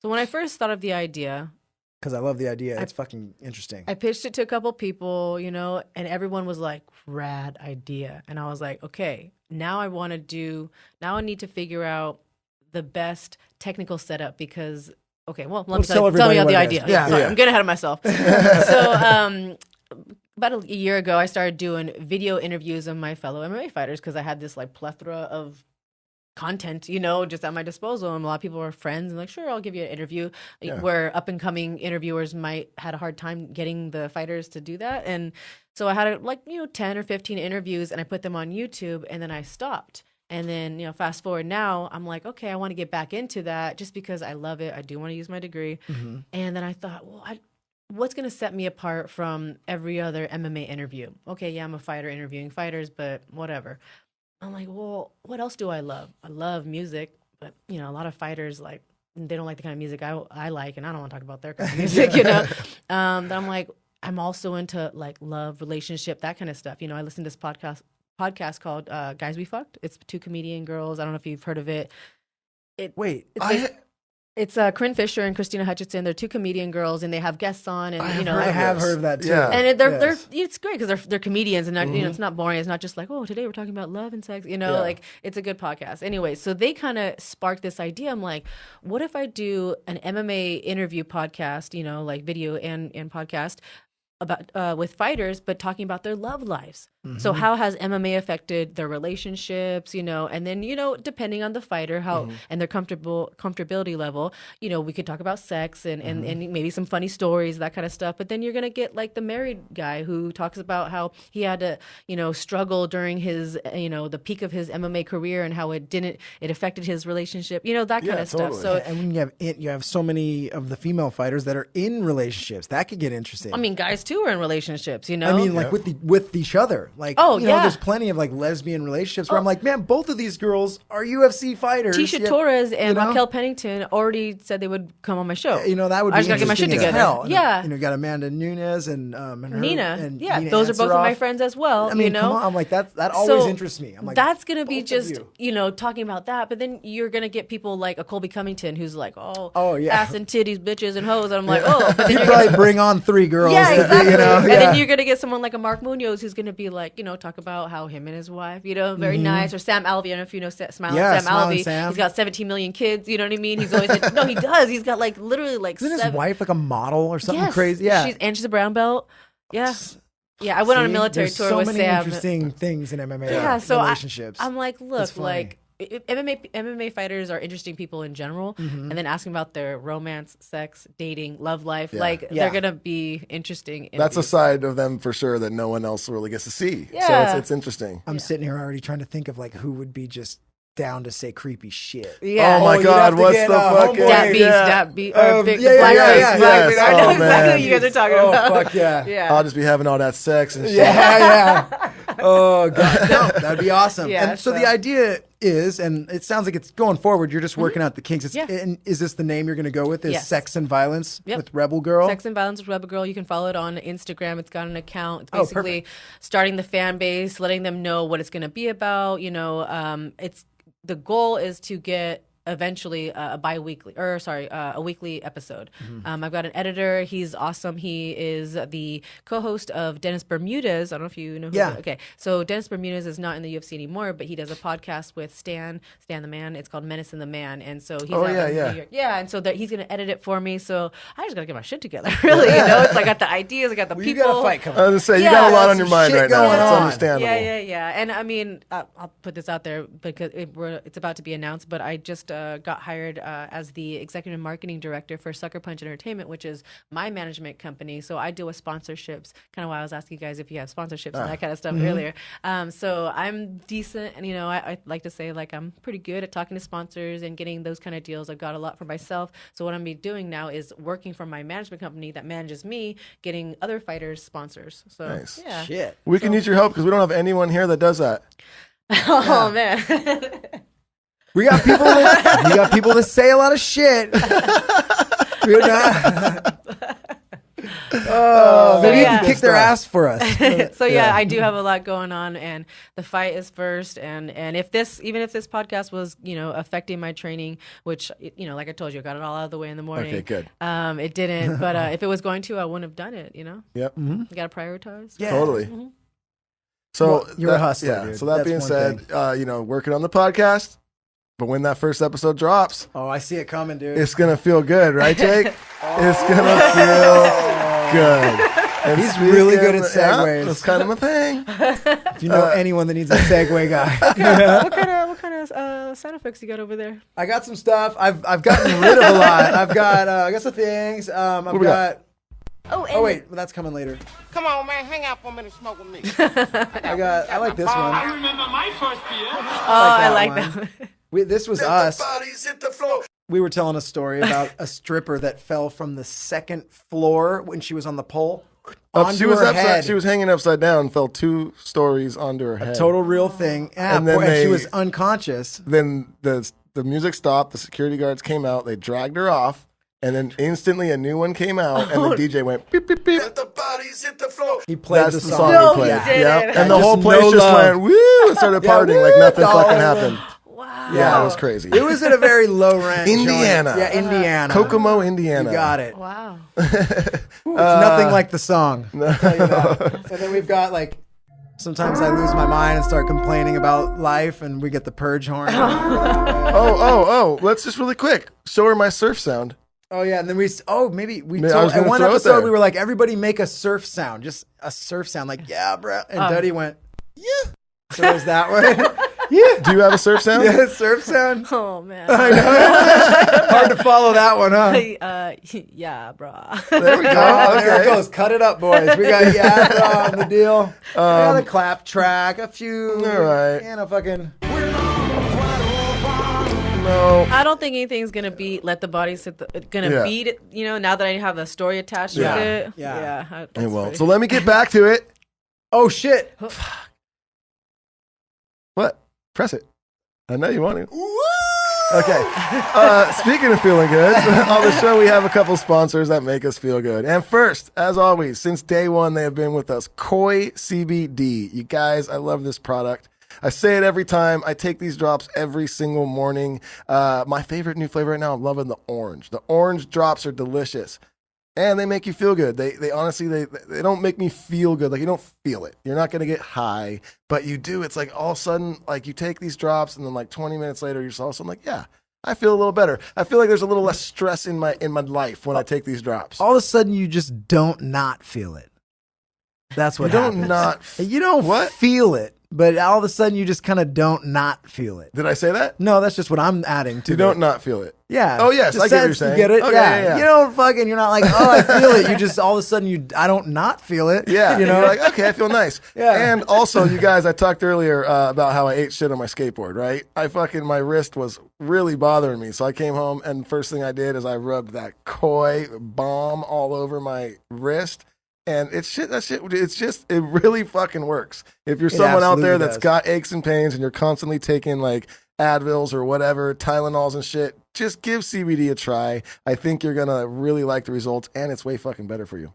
So when I first thought of the idea, because I love the idea. It's fucking interesting. I pitched it to a couple people, and everyone was like, rad idea. And I was like, okay, now I need to figure out the best technical setup because, okay, well, let me tell you the idea. Sorry, I'm getting ahead of myself. So, about a year ago, I started doing video interviews of my fellow MMA fighters because I had this like plethora of content, just at my disposal. And a lot of people were friends and like, sure, I'll give you an interview. Where up and coming interviewers had a hard time getting the fighters to do that. And so I had 10 or 15 interviews and I put them on YouTube and then I stopped. And then, fast forward now, I'm like, okay, I want to get back into that just because I love it. I do want to use my degree. Mm-hmm. And then I thought, well, what's going to set me apart from every other MMA interview? Okay, yeah, I'm a fighter interviewing fighters, but whatever. I'm like, well, what else do I love? I love music, but, a lot of fighters, like, they don't like the kind of music I like, and I don't want to talk about their kind of music, I'm like, I'm also into, like, love, relationship, that kind of stuff. I listen to this podcast called Guys We Fucked. It's 2 comedian girls. I don't know if you've heard of it. It's Corinne Fisher and Christina Hutchinson. They're 2 comedian girls, and they have guests on. And I have heard of that too. Yeah. And they're it's great because they're comedians, and it's not boring. It's not just like, oh, today we're talking about love and sex. Like it's a good podcast. Anyway, so they kind of sparked this idea. I'm like, what if I do an MMA interview podcast? Like video and podcast about with fighters, but talking about their love lives. So how has MMA affected their relationships, and then, depending on the fighter, how and their comfortability level, we could talk about sex and maybe some funny stories, that kind of stuff. But then you're going to get like the married guy who talks about how he had to, struggle during his, the peak of his MMA career and how it affected his relationship, that kind of stuff. So, and when you have so many of the female fighters that are in relationships, that could get interesting. I mean, guys too are in relationships, I mean, like with each other. Like, there's plenty of like lesbian relationships where I'm like, man, both of these girls are UFC fighters. Tisha Torres and Raquel Pennington already said they would come on my show. That would be I just gotta get my shit together. Hell. Yeah. You got Amanda Nunes and Nina. And Nina those are both of my friends as well. I mean, come on. I'm like, that always interests me. I'm like, that's gonna be just talking about that. But then you're gonna get people like a Colby Covington who's like, ass and titties, bitches and hoes. And I'm like, but then you probably bring on 3 girls. Yeah, exactly. And then you're gonna get someone like a Mark Munoz who's gonna be like, talk about how him and his wife, very nice. Or Sam Alvey. I don't know if you know Sam Alvey. He's got 17 million kids. You know what I mean? He's always no, he does. He's got like literally like. Isn't his wife like a model or something crazy? Yeah, she's a brown belt. Yeah. Yeah, I went on a military tour with Sam. So many interesting things in MMA relationships. I'm like, look, like MMA fighters are interesting people in general, and then asking about their romance, sex, dating, love life, they're gonna be interesting. That's a side of them for sure that no one else really gets to see. Yeah. So it's interesting. I'm sitting here already trying to think of like who would be just down to say creepy shit. Yeah. Oh my God, what's the fucking that beast, or big black face. I know exactly what you guys are talking about. Fuck yeah. I'll just be having all that sex and shit. Yeah. Oh God, no, that'd be awesome. Yeah, and so the idea is, and it sounds like it's going forward, you're just working out the kinks. And is this the name you're going to go with? Is Sex and Violence with Rebel Girl? Sex and Violence with Rebel Girl. You can follow it on Instagram. It's got an account. It's basically starting the fan base, letting them know what it's going to be about. The goal is to get eventually a weekly episode. I've got an editor. He's awesome. He is the co-host of Dennis Bermudez. I don't know if you know who okay. So Dennis Bermudez is not in the UFC anymore, but he does a podcast with Stan the Man. It's called Menace and the Man. And so he's New York. Yeah, and so he's going to edit it for me. So I just got to get my shit together, really. It's like I got the ideas, I got the people. You got a fight coming. I was going to say, you got a lot on your mind right now. It's understandable. Yeah. And I mean, I'll put this out there because it's about to be announced, but I just got hired as the executive marketing director for Sucker Punch Entertainment, which is my management company. So I deal with sponsorships, kind of why I was asking you guys if you have sponsorships and that kind of stuff earlier. So I'm decent, and I like to say like I'm pretty good at talking to sponsors and getting those kind of deals. I've got a lot for myself. So what I'm be doing now is working for my management company that manages me, getting other fighters sponsors. So nice. Yeah. Shit. We can use your help because we don't have anyone here that does that. Oh man. We got people that say a lot of shit. Maybe you can kick their ass for us. So I do have a lot going on, and the fight is first. And if this podcast was affecting my training, which like I told you, I got it all out of the way in the morning. Okay, good. It didn't, but if it was going to, I wouldn't have done it. Yep. You got to prioritize. Yeah, totally. Mm-hmm. So you're a hustler. Dude. So that being said, working on the podcast. But when that first episode drops, I see it coming, dude. It's gonna feel good, right, Jake? It's gonna feel good. And he's really good at segues. That's kind of my thing. If you know anyone that needs a segue guy, what kind of sound effects you got over there? I got some stuff. I've gotten rid of a lot. I got some things. I've got. Oh wait, that's coming later. Come on, man, hang out for a minute, smoke with me. I like this one. I remember my first beer. I like that. This was us. The bodies hit the floor. We were telling a story about a stripper that fell from the second floor when she was on the pole onto her head. She was hanging upside down, fell 2 stories onto her head. A total real thing. And then she was unconscious. Then the music stopped. The security guards came out. They dragged her off. And then instantly a new one came out, and the DJ went beep beep beep. Let the bodies hit the floor. He played the song. he played. Yeah. And the whole place just went woo and started partying like nothing fucking happened. Wow. Yeah, it was crazy. It was at a very low rent. Indiana. Joint. Yeah, Indiana. Kokomo, Indiana. You got it. Wow. It's nothing like the song. I'll tell you that. And then we've got sometimes I lose my mind and start complaining about life, and we get the purge horn. Let's just really quick show her my surf sound. Oh yeah, and then at one episode we were like, everybody make a surf sound, just a surf sound, like yeah, bro. And Duddy went. So there's that one. Yeah. Do you have a surf sound? Yeah, surf sound. Oh man. I know. Hard to follow that one, huh? Yeah, bro. There we go. Oh, there it Okay. goes. Cut it up, boys. We got yeah on the deal. The clap track, a few. All right. And a fucking. No. I don't think anything's gonna beat "Let the Body Sit." Yeah. Beat it. You know, now that I have a story attached Yeah. with it. Yeah. It won't. So let me get back to it. Oh shit! What? Press it. I know you want to. Okay. Speaking of feeling good, on the show we have a couple sponsors that make us feel good. And first, as always, since day one, they have been with us. Koi CBD. You guys, I love this product. I say it every time. I take these drops every single morning. My favorite new flavor right now, I'm loving the orange. The orange drops are delicious. And they make you feel good. They honestly, they don't make me feel good. Like, you don't feel it. You're not going to get high, but you do. It's like all of a sudden, like, you take these drops and then like 20 minutes later, you're all of a sudden like, yeah, I feel a little better. I feel like there's a little less stress in my life when I take these drops. All of a sudden, you just don't not feel it. That's what You happens. don't not. You don't What? feel it, but all of a sudden, you just kind of don't not feel it. Did I say that? No, that's just what I'm adding to You it. don't not feel it. Yeah. Oh, yes, Just I get what you're sense, saying. You get it? Okay, yeah. yeah. You don't fucking, you're not like, oh, I feel it. You just, all of a sudden, I don't not feel it. Yeah, You know? you're like, okay, I feel nice. Yeah. And also, you guys, I talked earlier about how I ate shit on my skateboard, right? My wrist was really bothering me. So I came home, and first thing I did is I rubbed that Koi balm all over my wrist. And it's just, it really fucking works. If you're someone out there absolutely that's does. got aches and pains and you're constantly taking like Advils or whatever, Tylenols and shit, just give CBD a try. I think you're going to really like the results, and it's way fucking better for you.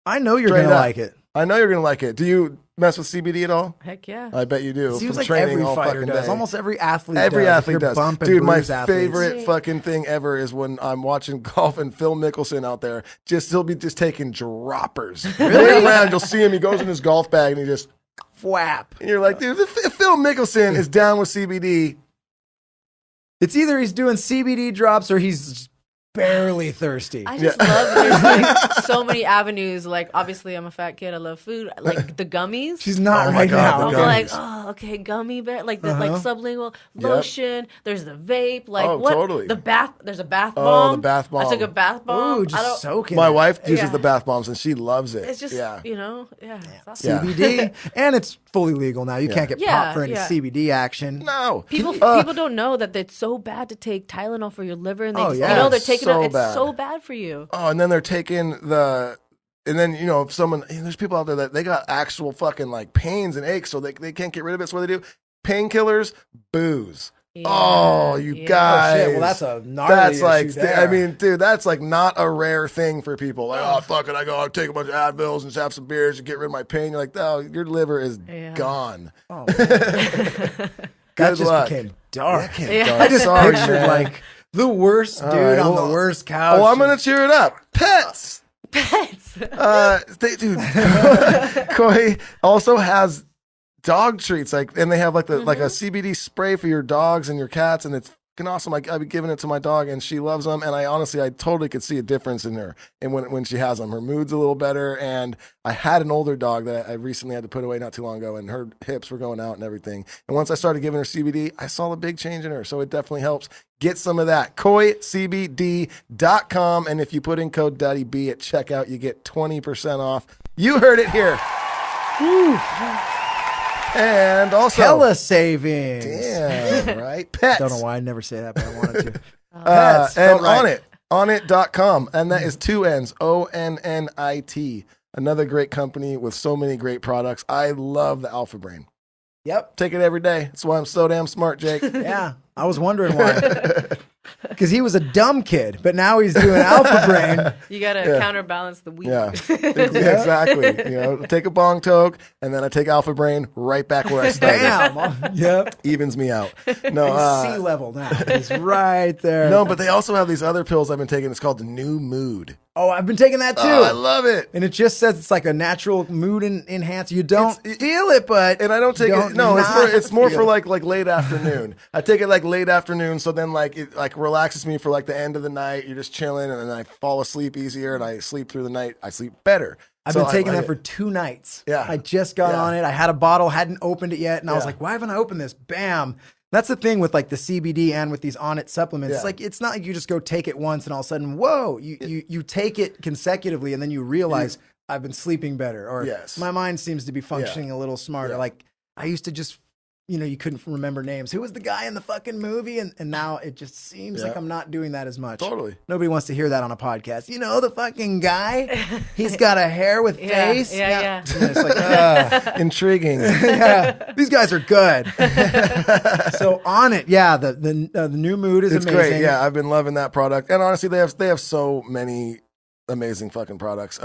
I know you're Straight going to up. like it. I know you're going to like it. Do you mess with CBD at all? Heck yeah. I bet you do. It seems From like training every all fighter fucking does. day. Almost every athlete Every does. athlete If you're does. bump and Dude, my bruise athletes. favorite fucking thing ever is when I'm watching golf and Phil Mickelson out there. He'll be just taking droppers. Really? Around, you'll see him. He goes in his golf bag and he just Whap. and you're like, dude, if Phil Mickelson is down with CBD, It's either he's doing CBD drops or he's barely thirsty. I just love there's like so many avenues. Like, obviously, I'm a fat kid. I love food. Like the gummies. She's not Oh my right God, now. the I'm like, gummies. oh, okay, gummy bear, like the like sublingual Yep. lotion. There's the vape, like Oh, what? totally. The bath. There's a bath Oh, bomb. the bath bomb. I took a bath bomb. Ooh, I just don't. soaking. my it. wife uses Yeah. the bath bombs and she loves it. It's just yeah. it's awesome. Yeah. CBD, and it's fully legal now. You can't get Yeah, popped for any yeah. CBD action. No. People don't know that it's so bad to take Tylenol for your liver, and they Oh, just, yeah. you know they're taking So it. It's bad. so bad for you. Oh, and then they're taking and then, you know, if someone, there's people out there that they got actual fucking like pains and aches, so they can't get rid of it. So what they do? Painkillers, booze. Yeah, Oh, you yeah. guys. Oh, shit. Well, that's a gnarly That's issue like, there. I mean, dude, that's like not a rare thing for people. Like, oh, fuck it, I'll take a bunch of Advils and just have some beers and get rid of my pain. You're like, oh, your liver is Yeah. gone. Oh, man. Good that just luck. became dark. Yeah. I just Sorry, pictured man. like the worst dude right, on well, the worst couch. Oh, I'm going to cheer it up. Pets. Pets. Dude, Koi also has dog treats, and they have like a CBD spray for your dogs and your cats, and it's fucking awesome. Like, I've been giving it to my dog, and she loves them. And I totally could see a difference in her, and when she has them, her mood's a little better. And I had an older dog that I recently had to put away not too long ago, and her hips were going out and everything. And once I started giving her CBD, I saw a big change in her. So it definitely helps. Get some of that. KoiCBD.com. And if you put in code DaddyB at checkout, you get 20% off. You heard it here. Woo. And also, Hella savings. damn, right? Pets. Don't know why I never say that, but I wanted to. And spelled right. onit.com. And that is 2 N's, ONNIT. Another great company with so many great products. I love the Alpha Brain. Yep. Take it every day. That's why I'm so damn smart, Jake. Yeah. I was wondering why. Because he was a dumb kid, but now he's doing Alpha Brain. You gotta counterbalance the weed. Yeah, exactly. You know, take a bong toke, and then I take Alpha Brain right back where I started. Damn. Yep. Evens me out. No, He's sea level now. He's right there. no, but they also have these other pills I've been taking. It's called the New Mood. Oh, I've been taking that too. Oh, I love it. And it just says it's like a natural mood enhancer. You don't feel it, but And I don't take don't it. No, not it's more feel for it. like late afternoon. I take it like late afternoon, so then like it like relaxes relaxes me for like the end of the night. You're just chilling, and then I fall asleep easier, and I sleep through the night. I sleep better. I've been taking that for 2 nights. Yeah. I just got on it. I had a bottle, hadn't opened it yet, and I was like, why haven't I opened this? Bam. That's the thing with like the CBD and with these On It supplements. It's like, it's not like you just go take it once and all of a sudden, whoa, you take it consecutively and then you realize I've been sleeping better, or my mind seems to be functioning a little smarter. Like I used to just, you couldn't remember names. Who was the guy in the fucking movie? And now it just seems like I'm not doing that as much. Totally. Nobody wants to hear that on a podcast. The fucking guy? He's got a hair with face. Yeah. And it's like, intriguing. These guys are good. So On It, the new mood is amazing. Great. Yeah, I've been loving that product. And honestly, they have so many amazing fucking products.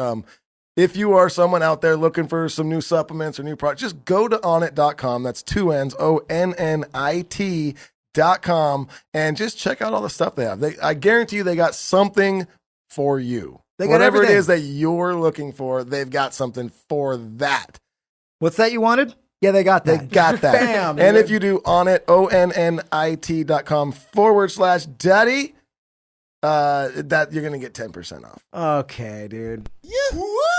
If you are someone out there looking for some new supplements or new products, just go to onnit.com. That's 2 N's, ONNIT.com, and just check out all the stuff they have. I guarantee you they got something for you. They got Whatever everything. it is that you're looking for, they've got something for that. What's that you wanted? Yeah, they got that. They got that. Bam. And if you do Onnit, ONNIT.com/daddy, that you're going to get 10% off. Okay, dude.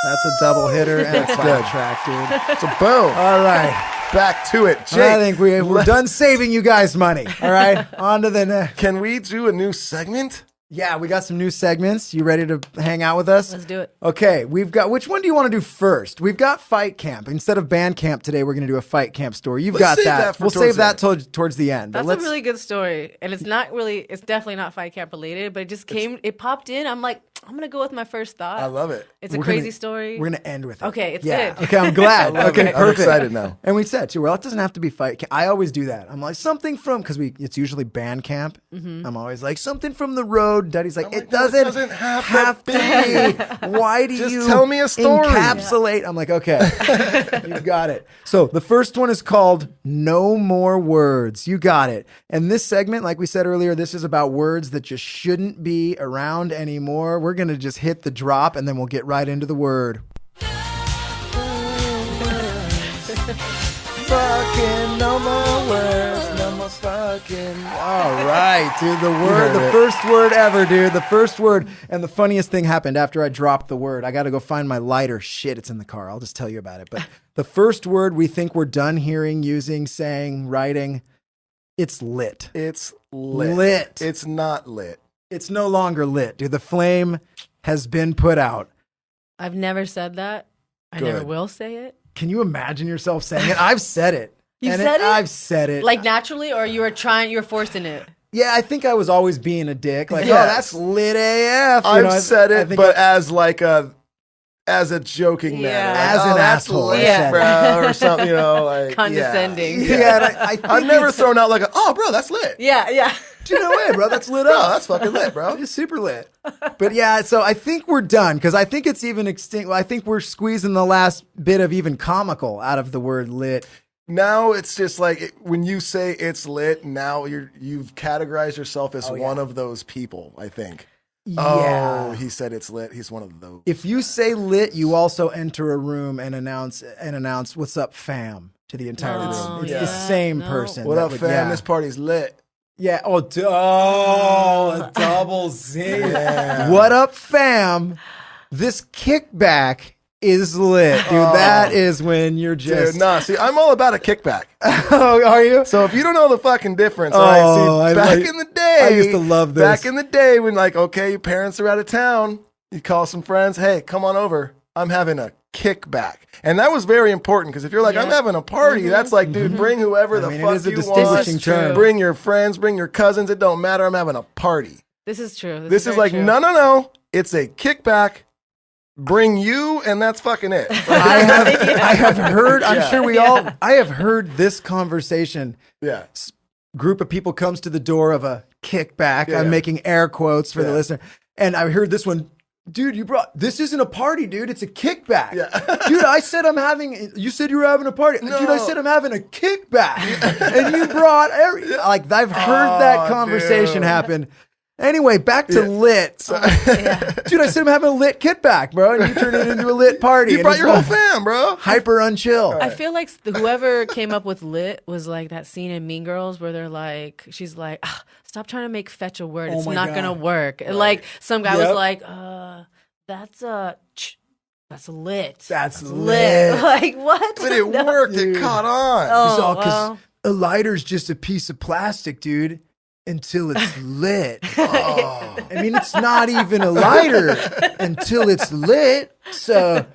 That's a double hitter and a clap track, dude. So boom. All right. Back to it. Jake, I think we're done saving you guys money. All right. On to the next. Can we do a new segment? Yeah, we got some new segments. You ready to hang out with us? Let's do it. Okay, we've got, which one do you want to do first? We've got Fight Camp. Instead of Band Camp today, we're going to do a Fight Camp story. You've got that. We'll save that towards the end. That's a really good story. And it's definitely not Fight Camp related, but it popped in. I'm like, I'm going to go with my first thought. I love it. It's a crazy story. We're going to end with it. Okay, it's good. Okay, I'm glad. Okay, I'm excited now. And we said, too, well, it doesn't have to be Fight Camp. I always do that. I'm like, something from, because it's usually Band Camp. I'm always like, something from the road. Daddy's like, it doesn't have to be. Why do you just tell me a story? Encapsulate? I'm like, okay, you got it. So the first one is called No More Words. You got it. And this segment, like we said earlier, this is about words that just shouldn't be around anymore. We're going to just hit the drop and then we'll get right into the word. Fucking no more words, no more fucking. All right, dude, the first word ever, dude, the first word. And the funniest thing happened after I dropped the word. I got to go find my lighter. Shit, it's in the car. I'll just tell you about it. But the first word we think we're done hearing, using, saying, writing, it's lit. It's lit. Lit. It's not lit. It's no longer lit, dude. The flame has been put out. I've never said that. I never will say it. Can you imagine yourself saying it? I've said it. You said it? I've said it. Like naturally, or you were forcing it? Yeah, I think I was always being a dick. Like, that's lit AF. I've said it, but as a joking manner. As an asshole. Lit, bro, or something, like. Condescending. I've never thrown out like, bro, that's lit. Yeah. Dude, no way, bro. That's lit Bro, up. that's fucking lit, bro. It's super lit. But yeah, so I think we're done because I think it's even extinct. I think we're squeezing the last bit of even comical out of the word lit. Now it's just like when you say it's lit, now you've categorized yourself as one of those people, I think. Yeah. Oh, he said it's lit. He's one of those. If you say lit, you also enter a room and announce what's up, fam, to the entire room. It's the same person. What up, fam? This party's lit. Yeah. A double Z. Yeah. What up, fam? This kickback is lit, dude. That is when you're just. Dude, nah, see, I'm all about a kickback. Oh, are you? So if you don't know the fucking difference, back in the day. I used to love this. Back in the day when, your parents are out of town, you call some friends, hey, come on over. I'm having a kickback. And that was very important because if you're like, I'm having a party, that's like, dude, bring whoever the fuck you want. Term. Bring your friends, bring your cousins. It don't matter. I'm having a party. This is true. This is like, true. No. It's a kickback. Bring you, and that's fucking it. I have heard, I'm sure I have heard this conversation. Yeah. Group of people comes to the door of a kickback. I'm making air quotes for the listener. And I heard this one. Dude, this isn't a party, dude. It's a kickback. Yeah. Dude, I said you said you were having a party. No. Dude, I said I'm having a kickback. And you brought I've heard that conversation happen. Anyway, back to lit. Dude, I said I'm having a lit kit back, bro, and you turned it into a lit party. You brought your whole fam, bro. Hyper unchill. I feel like whoever came up with lit was like that scene in Mean Girls where they're like, she's like, stop trying to make fetch a word. It's not going to work. And like some guy was like, that's lit. That's lit. Like, what? But it worked. It caught on. Because a lighter's just a piece of plastic, dude, until it's lit. I mean, it's not even a lighter until it's lit. So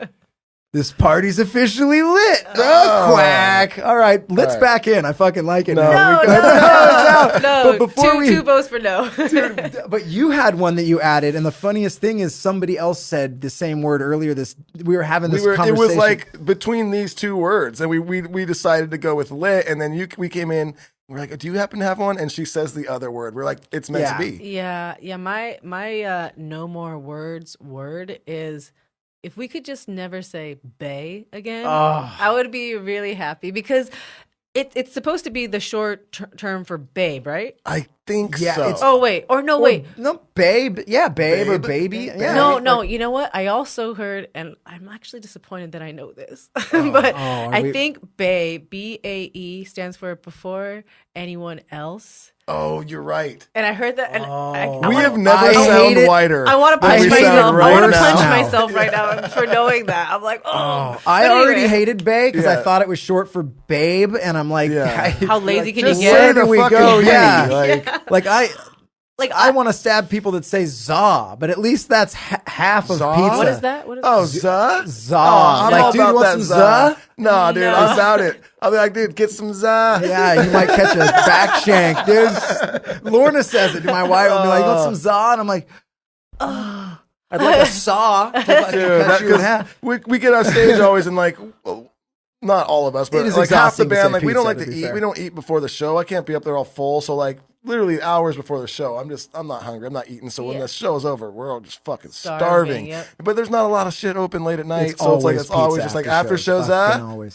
this party's officially lit, bro. Quack. All right, lit's back in. I fucking like it now. No. But before two votes for no. Dude, but you had one that you added, and the funniest thing is somebody else said the same word earlier. We were having this conversation. It was like between these two words, and we decided to go with lit, and then we came in. We're like, do you happen to have one? And she says the other word. We're like, it's meant to be. Yeah. My no more words word is, if we could just never say "bae" again, I would be really happy, because it's supposed to be the short term for babe, right? I think so. No, babe. Yeah, babe or baby. Yeah. No. You know what? I also heard, and I'm actually disappointed that I know this, but I think bae, BAE, stands for before anyone else. Oh, you're right. And I heard that. And we have never sounded whiter. I want to punch myself. Right I want to punch myself right now for knowing that. I'm like, I already hated bae because I thought it was short for babe, and I'm like, how lazy can you Just get? where do we go? I want to stab people that say za, but at least that's half of Za? pizza. What is that? Za? Oh, I'm like, all dude, you about want that some za. za? No, dude, I was out it. I'll be like, dude, get some za. Yeah, you might catch a back shank, dude. Lorna says it. My wife will be like, you want some za? And I'm like, I'd like a saw. Dude, we get on stage always and like, not all of us, but like half the band, like we don't like to eat. We don't eat before the show. I can't be up there all full. So like literally hours before the show, I'm not hungry. I'm not eating. So when the show's over, we're all just fucking starving. Yep. But there's not a lot of shit open late at night. It's So it's always pizza just like after after shows,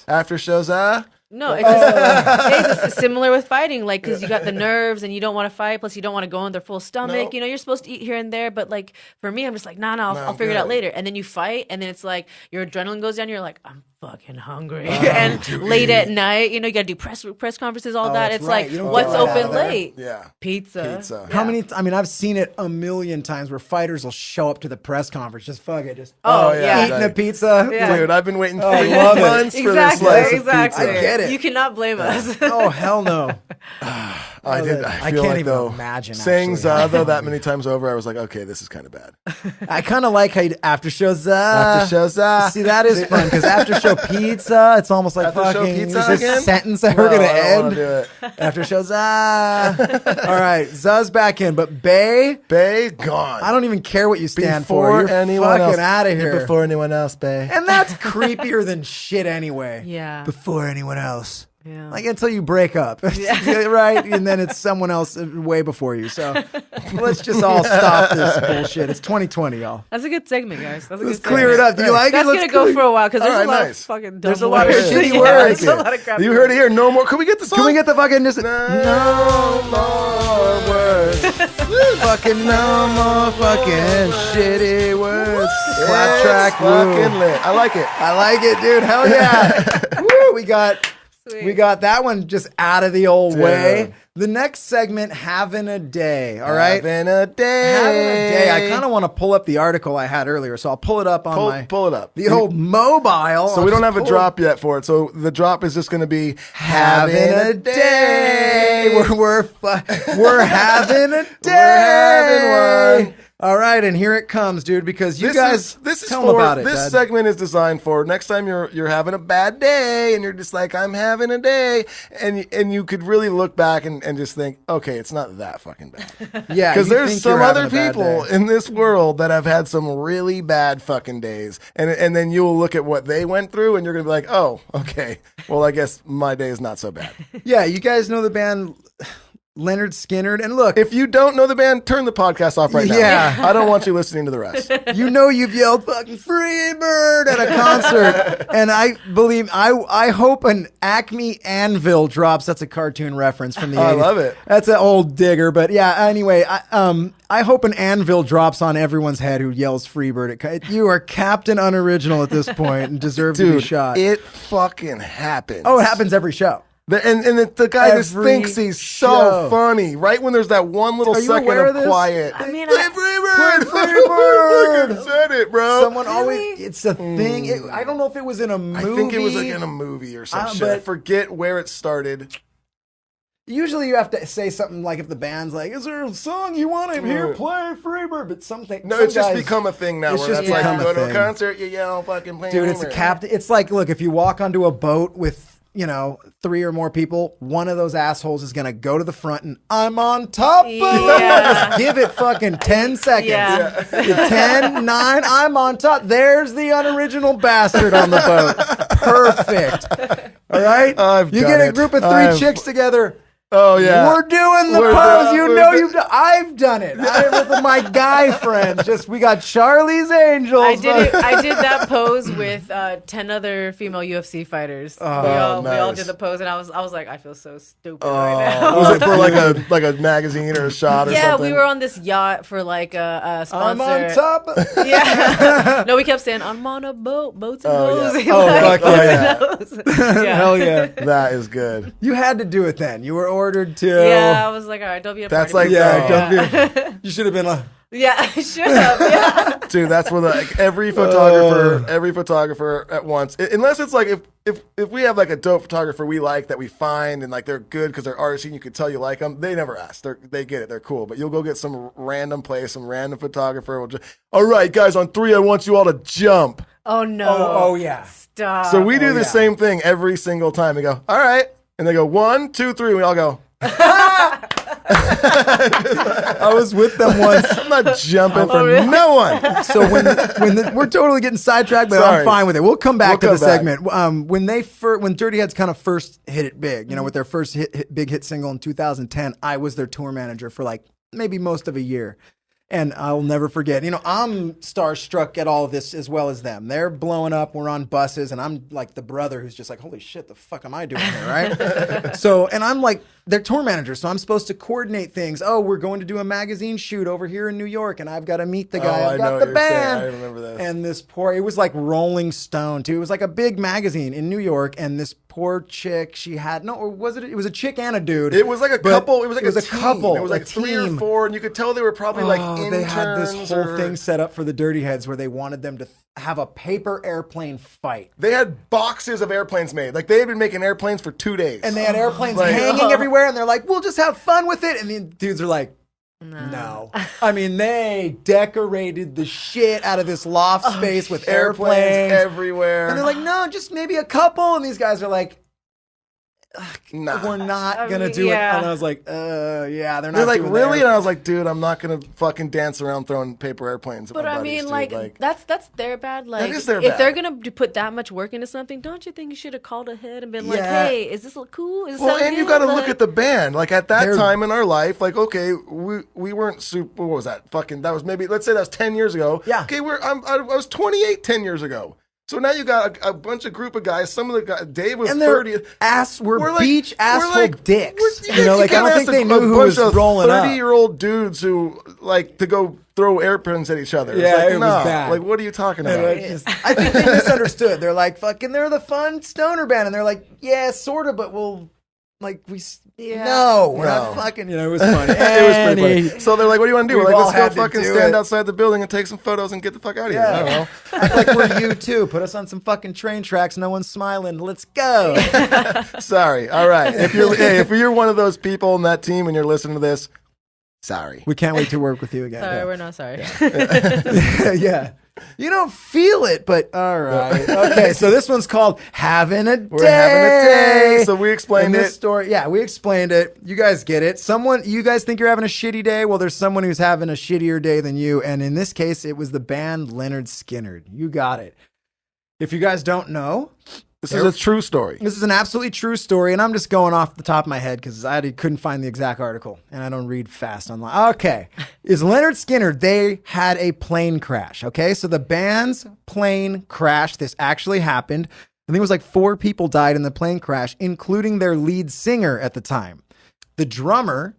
after shows, No, it's just it's similar with fighting, like, because you got the nerves and you don't want to fight, plus you don't want to go on their full stomach. No. You know, you're supposed to eat here and there, but like for me, I'm just like, I'll figure it out later. And then you fight, and then it's like your adrenaline goes down. You're like, I'm fucking hungry. And late at night, you know, you got to do press conferences, all that. It's like, what's open late? Yeah, pizza. Yeah. How many? I mean, I've seen it a million times where fighters will show up to the press conference, just fuck it, just eating a pizza. Yeah. Dude, I've been waiting 3 love it. months for this slice of Exactly. pizza. I get it. You cannot blame us. Oh hell no! I feel can't like, even though, imagine saying actually. za though that many times over, I was like, okay, this is kind of bad. I kind of like how you after show za. After show za. See, that is fun because after show pizza, it's almost like After show fucking pizza is this again? sentence that we're gonna I don't wanna end. do it. After show za. All right, za's back in, but bae, Gone. I don't even care what you stand Before for. You're anyone fucking else. out of here. Before anyone else, bae. And that's creepier than shit anyway. Yeah. Before anyone else. Yeah. Like until you break up, right? And then it's someone else way before you. So let's just all stop this bullshit. It's 2020, y'all. That's a good segment, guys. That's a Let's good clear it segment. up. Do you like That's it? gonna go for a while because there's All a right, lot nice. of fucking dumb There's a lot of words. shitty Yeah, words. there's a lot of crap. You heard it here. No more. Can we get the song? Can we get the fucking just No more words. fucking no more fucking shitty words? Clap track, Fucking woo. lit. I like it. I like it, dude. Hell yeah. Woo, we got that one just out of the old way. The next segment, having a day. All right, Having a day. Having a day. I kind of want to pull up the article I had earlier, so I'll pull it up on pull it up. the old mobile. So we don't have a drop yet for it. So the drop is just going to be Having a day. We're having a day. We're having one. All right, and here it comes, dude. Because you This is tell them for about it. this Dad. segment is designed for next time you're having a bad day and you're just like, I'm having a day, and you could really look back and just think, okay, it's not that fucking bad. Yeah, Because you there's think some you're having other a bad people day. in this world that have had some really bad fucking days, and then you'll look at what they went through and you're gonna be like, oh, okay, well I guess my day is not so bad. Yeah, you guys know the band Leonard Skinner. And look, If you don't know the band, turn the podcast off right now. Yeah. I don't want you listening to the rest. you know you've yelled fucking Freebird at a concert. And I hope an Acme Anvil drops. That's a cartoon reference from the 80s. I love it. That's an old digger. But yeah, anyway, I hope an anvil drops on everyone's head who yells Freebird. You are Captain Unoriginal at this point and deserve to be shot. It fucking happens. Oh, it happens every show. And the guy just Every thinks he's so show. funny. Right when there's that one little Are you second aware of of this? quiet. I mean, Play I- Freebird! Freebird! Fucking said it, bro. Someone always, it's a thing. I don't know if it was in a movie. I think it was like in a movie or some shit. I but- forget where it started. Usually you have to say something like if the band's like, is there a song you want to hear? Play Freebird. But something. No, some it's just guys- become a thing now. It's Where just that's like become you go a to a thing. concert, you yell fucking play Dude, it's a Freebird. captain. It's like, look, if you walk onto a boat with, 3 or more people, one of those assholes is going to go to the front and I'm on top of it. Yeah. Just give it fucking 10 seconds. Yeah. 10, 9, I'm on top. There's the unoriginal bastard on the boat. Perfect. All right? I've you done get a it. group of 3 I've- chicks together. Oh, yeah. We're doing the We're pose. done. You We're know done. you've done. I've done it. With my guy friends. Just we got Charlie's Angels. I did it. I did that pose with 10 other female UFC fighters. we all nice. did the pose, and I was like, I feel so stupid right now. Was it for like a magazine or a shot or Yeah, something? we were on this yacht for like a sponsor. I'm on top. Yeah. No, we kept saying, I'm on a boat, boats and hoes. yeah. Oh, Like, fuck yeah. boats and hoes. Yeah. Hell yeah. That is good. You had to do it then. You were ordered to. Yeah, I was like, all right, don't be a That's party like- pooper. Yeah, Yeah. don't be. You should have been like. Yeah, I should have. Yeah. Dude, that's where every photographer at once, unless it's like if we have like a dope photographer we like that we find and like they're good because they're artsy and you can tell you like them, they never ask. They get it. They're cool. But you'll go get some random place, some random photographer will just, all right, guys, on 3, I want you all to jump. Oh no. Oh yeah. Stop. So we do the yeah. same thing every single time. We go, all right. And they go 1, 2, 3. And we all go, I was with them once. I'm not jumping for really? no one. So we're totally getting sidetracked, but Sorry. I'm fine with it. We'll come back We'll to the come back. segment. When Dirty Heads kind of first hit it big, with their first big hit single in 2010, I was their tour manager for like maybe most of a year. And I'll never forget, I'm starstruck at all of this as well as them. They're blowing up. We're on buses and I'm like the brother who's just like, holy shit, the fuck am I doing here? Right. And I'm like their tour manager. So I'm supposed to coordinate things. Oh, we're going to do a magazine shoot over here in New York and I've got to meet the guy. Oh, I've I know got what the you're band. saying. I remember this. And it was like Rolling Stone too. It was like a big magazine in New York. And this poor chick, or was it? It was a chick and a dude. It was like a couple. It was like a team. couple. It was a like 3 or team. 4, and you could tell they were probably like interns. They had this whole or- thing set up for the Dirty Heads where they wanted them to have a paper airplane fight. They had boxes of airplanes made. Like they had been making airplanes for 2 days. And they had airplanes Like- hanging everywhere, and they're like, we'll just have fun with it. And the dudes are like, no. I mean, they decorated the shit out of this loft space with airplanes. everywhere. And they're like, no, just maybe a couple. And these guys are like, nah. we're not I going to mean, do yeah. it. And I was like, yeah, they're not They're like, doing really? that. And I was like, dude, I'm not going to fucking dance around throwing paper airplanes at But my I buddies, mean, dude. that's their bad. Like, is their if bad. they're gonna put that much work into something, don't you think you should have called ahead and been like, Yeah. "Hey, is this look cool? Is this Well, sound and you good?" got to Like- look at the band. Like at that They're- time in our life, like okay, we weren't super. What was that? Fucking that was maybe. Let's say that was 10 years ago. Yeah. Okay, I was 28 10 years ago. So now you got a bunch of group of guys. Some of the guys, Dave was And their 30. we're like- beach we're asshole like- dicks. we're- You know, like I can't don't think ask they a knew who bunch was of rolling up. 30-year-old dudes who like to go throw airplanes at each other. It's Yeah, like, it was no. bad. Like, what are you talking And about? it's just- I think they misunderstood. They're like, fucking, they're the fun stoner band. And they're like, yeah, sort of, but we'll, like, Yeah. no, we're No. not fucking, it was funny. It was pretty funny. So they're like, what do you want to do? We're We've like, all let's go had to fucking do stand it. outside the building and take some photos and get the fuck out of here. I don't know. Act like we're you too. Put us on some fucking train tracks. No one's smiling. Let's go. Sorry. All right. If you're one of those people in that team and you're listening to this, sorry. We can't wait to work with you again. Sorry, we're not sorry. Yeah. You don't feel it, but all right. Okay, so this one's called Having a Day. We're having a day. So we explained And this it. story, yeah, we explained it. You guys get it. You guys think you're having a shitty day? Well, there's someone who's having a shittier day than you. And in this case, it was the band Leonard Skinner. You got it. If you guys don't know, This is a true story. This is an absolutely true story, and I'm just going off the top of my head because I couldn't find the exact article, and I don't read fast online. Okay. Is Leonard Skinner, they had a plane crash, okay? So the band's plane crash, this actually happened. I think it was like 4 people died in the plane crash, including their lead singer at the time. The drummer,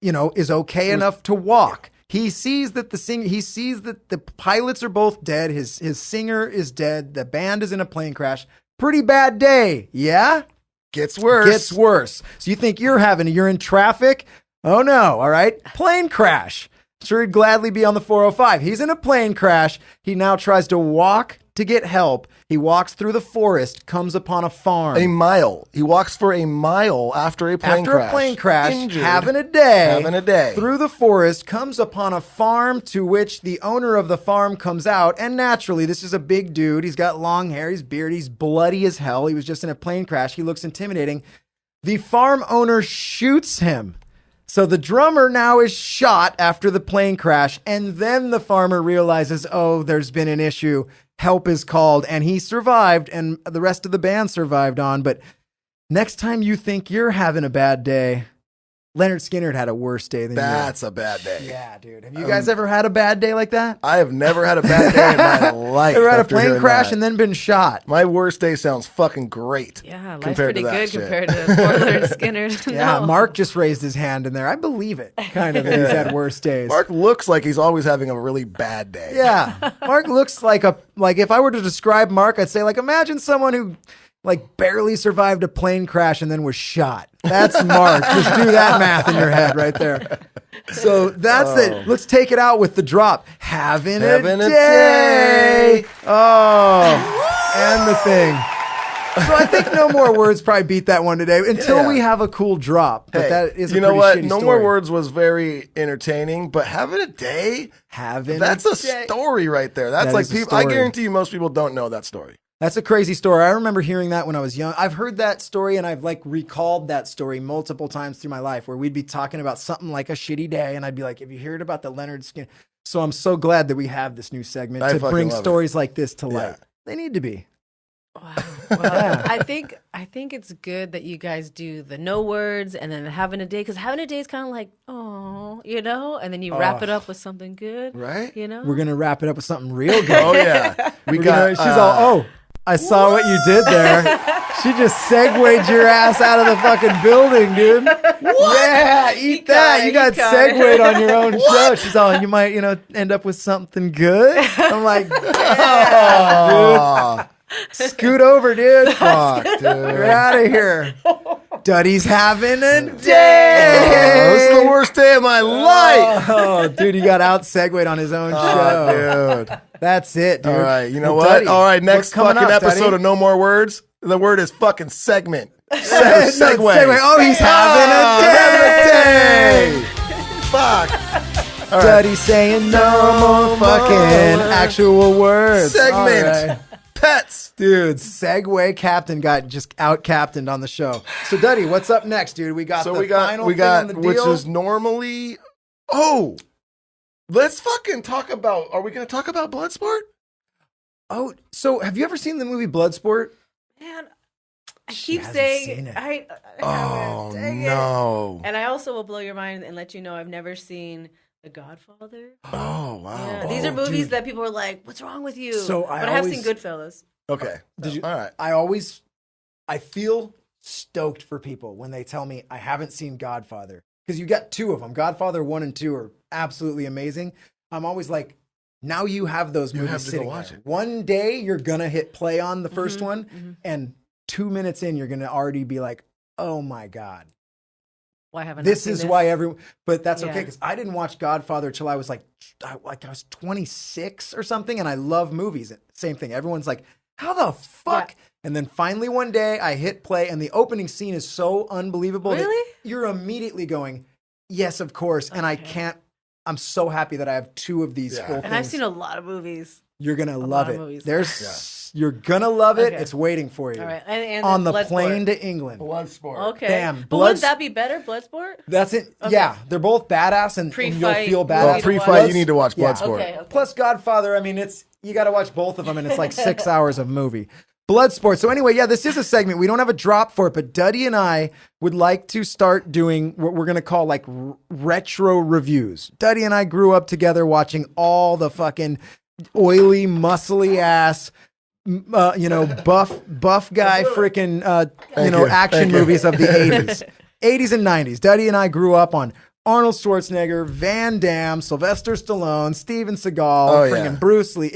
is okay enough to walk. He sees that the pilots are both dead. His singer is dead. The band is in a plane crash. Pretty bad day. Yeah? Gets worse. So you think you're in traffic? Oh no. All right. Plane crash. Sure, he'd gladly be on the 405. He's in a plane crash. He now tries to walk to get help. He walks through the forest, comes upon a farm. A mile. He walks for a mile after a plane crash. After a plane crash, Injured. having a day. Through the forest, comes upon a farm to which the owner of the farm comes out. And naturally, this is a big dude. He's got long hair. He's bearded. He's bloody as hell. He was just in a plane crash. He looks intimidating. The farm owner shoots him. So the drummer now is shot after the plane crash. And then the farmer realizes, oh, there's been an issue. Help is called, and he survived, and the rest of the band survived on. But next time you think you're having a bad day, Leonard Skinner had a worse day than you. That's a bad day. Yeah, dude. Have you guys ever had a bad day like that? I have never had a bad day in my life. Ever had a plane crash and then been shot? My worst day sounds fucking great. Yeah, life's pretty good compared to poor Leonard Skinner. Yeah, Mark just raised his hand in there. I believe it, kind of, that he's had worse days. Mark looks like he's always having a really bad day. Yeah, Mark looks like if I were to describe Mark, I'd say, imagine someone who barely survived a plane crash and then was shot. That's Mark. Just do that math in your head right there. So that's it. Let's take it out with the drop. Having a day. Oh, and the thing. So I think no more words probably beat that one today until we have a cool drop. But that is a pretty shitty No story. More Words was very entertaining, but having a day, that's a story right there. That's like people. I guarantee you, most people don't know that story. That's a crazy story. I remember hearing that when I was young. I've heard that story and I've recalled that story multiple times through my life where we'd be talking about something like a shitty day and I'd be like, have you heard about the Leonard Skinner? So I'm so glad that we have this new segment to bring stories like this to light. They need to be. Wow. Well, I think it's good that you guys do the no words and then having a day, because having a day is kind of like, oh, and then you wrap it up with something good, right? We're gonna wrap it up with something real good. Oh yeah, she's all, I saw what you did there. She just segued your ass out of the fucking building, dude. What? Yeah, eat that. You got segued on your own show. She's all, you might, end up with something good. I'm like, yeah, dude. Scoot over, dude. Fuck, dude. You're out of here. Duddy's having a day. This is the worst day of my life. Oh, dude, he got out segued on his own show. Dude. That's it, dude. All right, you know what? Duddy, all right, next fucking episode of No More Words. The word is fucking segment. Segue. Oh, he's having a day. Fuck. Duddy saying no more fucking actual words. Segment. Pets. Dude, Segway Captain got just out-captained on the show. So, Duddy, what's up next, dude? We got final thing on the deal. Which is normally... Oh, let's fucking talk about... Are we going to talk about Bloodsport? Oh, so have you ever seen the movie Bloodsport? Man, I keep saying... I no. And I also will blow your mind and let you know I've never seen... The Godfather. Oh, wow. Yeah, these are movies that people are like, what's wrong with you? But I have seen Goodfellas. Okay. All right. I feel stoked for people when they tell me I haven't seen Godfather. Because you got 2 of them. Godfather 1 and 2 are absolutely amazing. I'm always like, now you have those movies sitting there. One day you're going to hit play on the first one. And 2 minutes in, you're going to already be like, oh my God. Why haven't this is why everyone, but that's okay because I didn't watch Godfather till I was I was 26 or something, and I love movies. Same thing. Everyone's like, how the fuck? Yeah. And then finally one day I hit play, and the opening scene is so unbelievable that you're immediately going, yes, of course. Okay. And I can't. I'm so happy that I have 2 of these full things. And I've seen a lot of movies. You're gonna love it. You're gonna love it. Okay. It's waiting for you. All right. And on the plane to England. Bloodsport. Okay. Damn. But wouldn't that be better, Bloodsport? That's it. Okay. Yeah, they're both badass, and you'll feel badass. Well, pre-fight, you need to watch Bloodsport. Okay. Plus Godfather. I mean, you got to watch both of them, and it's like 6 hours of movie. Bloodsport. So anyway, yeah, this is a segment. We don't have a drop for it, but Duddy and I would like to start doing what we're going to call like retro reviews. Duddy and I grew up together watching all the fucking oily, muscly ass, buff guy freaking, action movies of the 80s. 80s and 90s. Duddy and I grew up on Arnold Schwarzenegger, Van Damme, Sylvester Stallone, Steven Seagal, freaking Bruce Lee.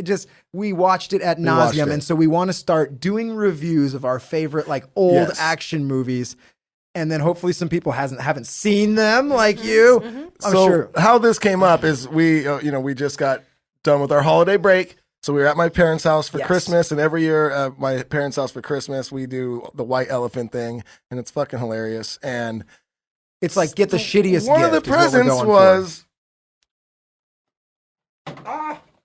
We watched it at nauseum. And so we want to start doing reviews of our favorite like old action movies. And then hopefully some people haven't seen them like you. I'm sure. How this came up is we just got done with our holiday break. So we were at my parents' house for Christmas, and every year at my parents' house for Christmas, we do the white elephant thing, and it's fucking hilarious. And it's like get the shittiest one gift. Of the presents was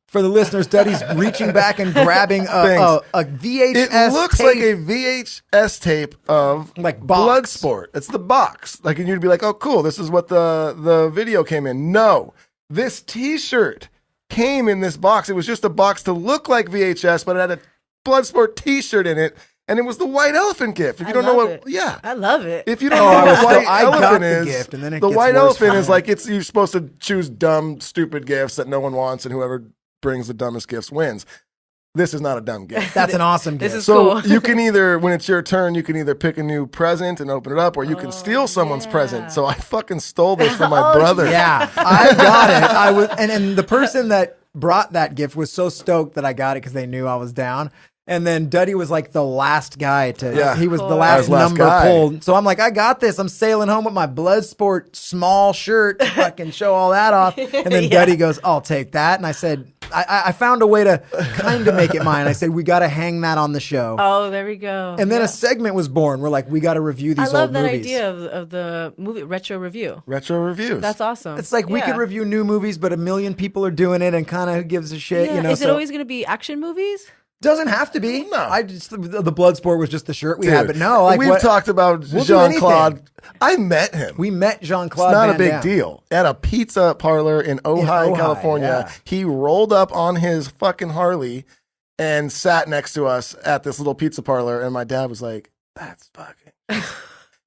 for the listeners, Duddy's reaching back and grabbing a VHS It looks tape. like a VHS tape of like Bloodsport. It's the box. Like, and you'd be like, oh, cool, this is what the video came in. No, this T-shirt came in this box. It was just a box to look like VHS, but it had a Bloodsport T-shirt in it, and it was the white elephant gift. If you don't know what, I love it. If you don't know what white elephant is, gift, and then the white elephant is like you're supposed to choose dumb, stupid gifts that no one wants, and whoever brings the dumbest gifts wins. This is not a dumb gift. That's an awesome gift. This is So cool. you can either, when it's your turn, you can either pick a new present and open it up, or you can steal someone's present. So I fucking stole this from my brother. Yeah, I got it. I was, and the person that brought that gift was so stoked that I got it because they knew I was down. And then Duddy was like the last guy to, he was the last number pulled. So I'm like, I got this. I'm sailing home with my Bloodsport small shirt to fucking show all that off. And then Duddy goes, I'll take that. And I said, I found a way to kind of make it mine. I said, we got to hang that on the show. Oh, there we go. And then a segment was born. We're like, we got to review these old movies. I love that idea of the movie retro review. Retro reviews. That's awesome. It's like we could review new movies, but a million people are doing it and kind of who gives a shit. Yeah. You know, Is it always going to be action movies? Doesn't have to be. No. I just the Bloodsport was just the shirt we had, but no, like we've talked about Jean-Claude. I met him. We met Jean-Claude. It's not Van a big Damme. deal. At a pizza parlor in Ojai, California. Yeah. He rolled up on his fucking Harley and sat next to us at this little pizza parlor, and my dad was like, "That's fucking."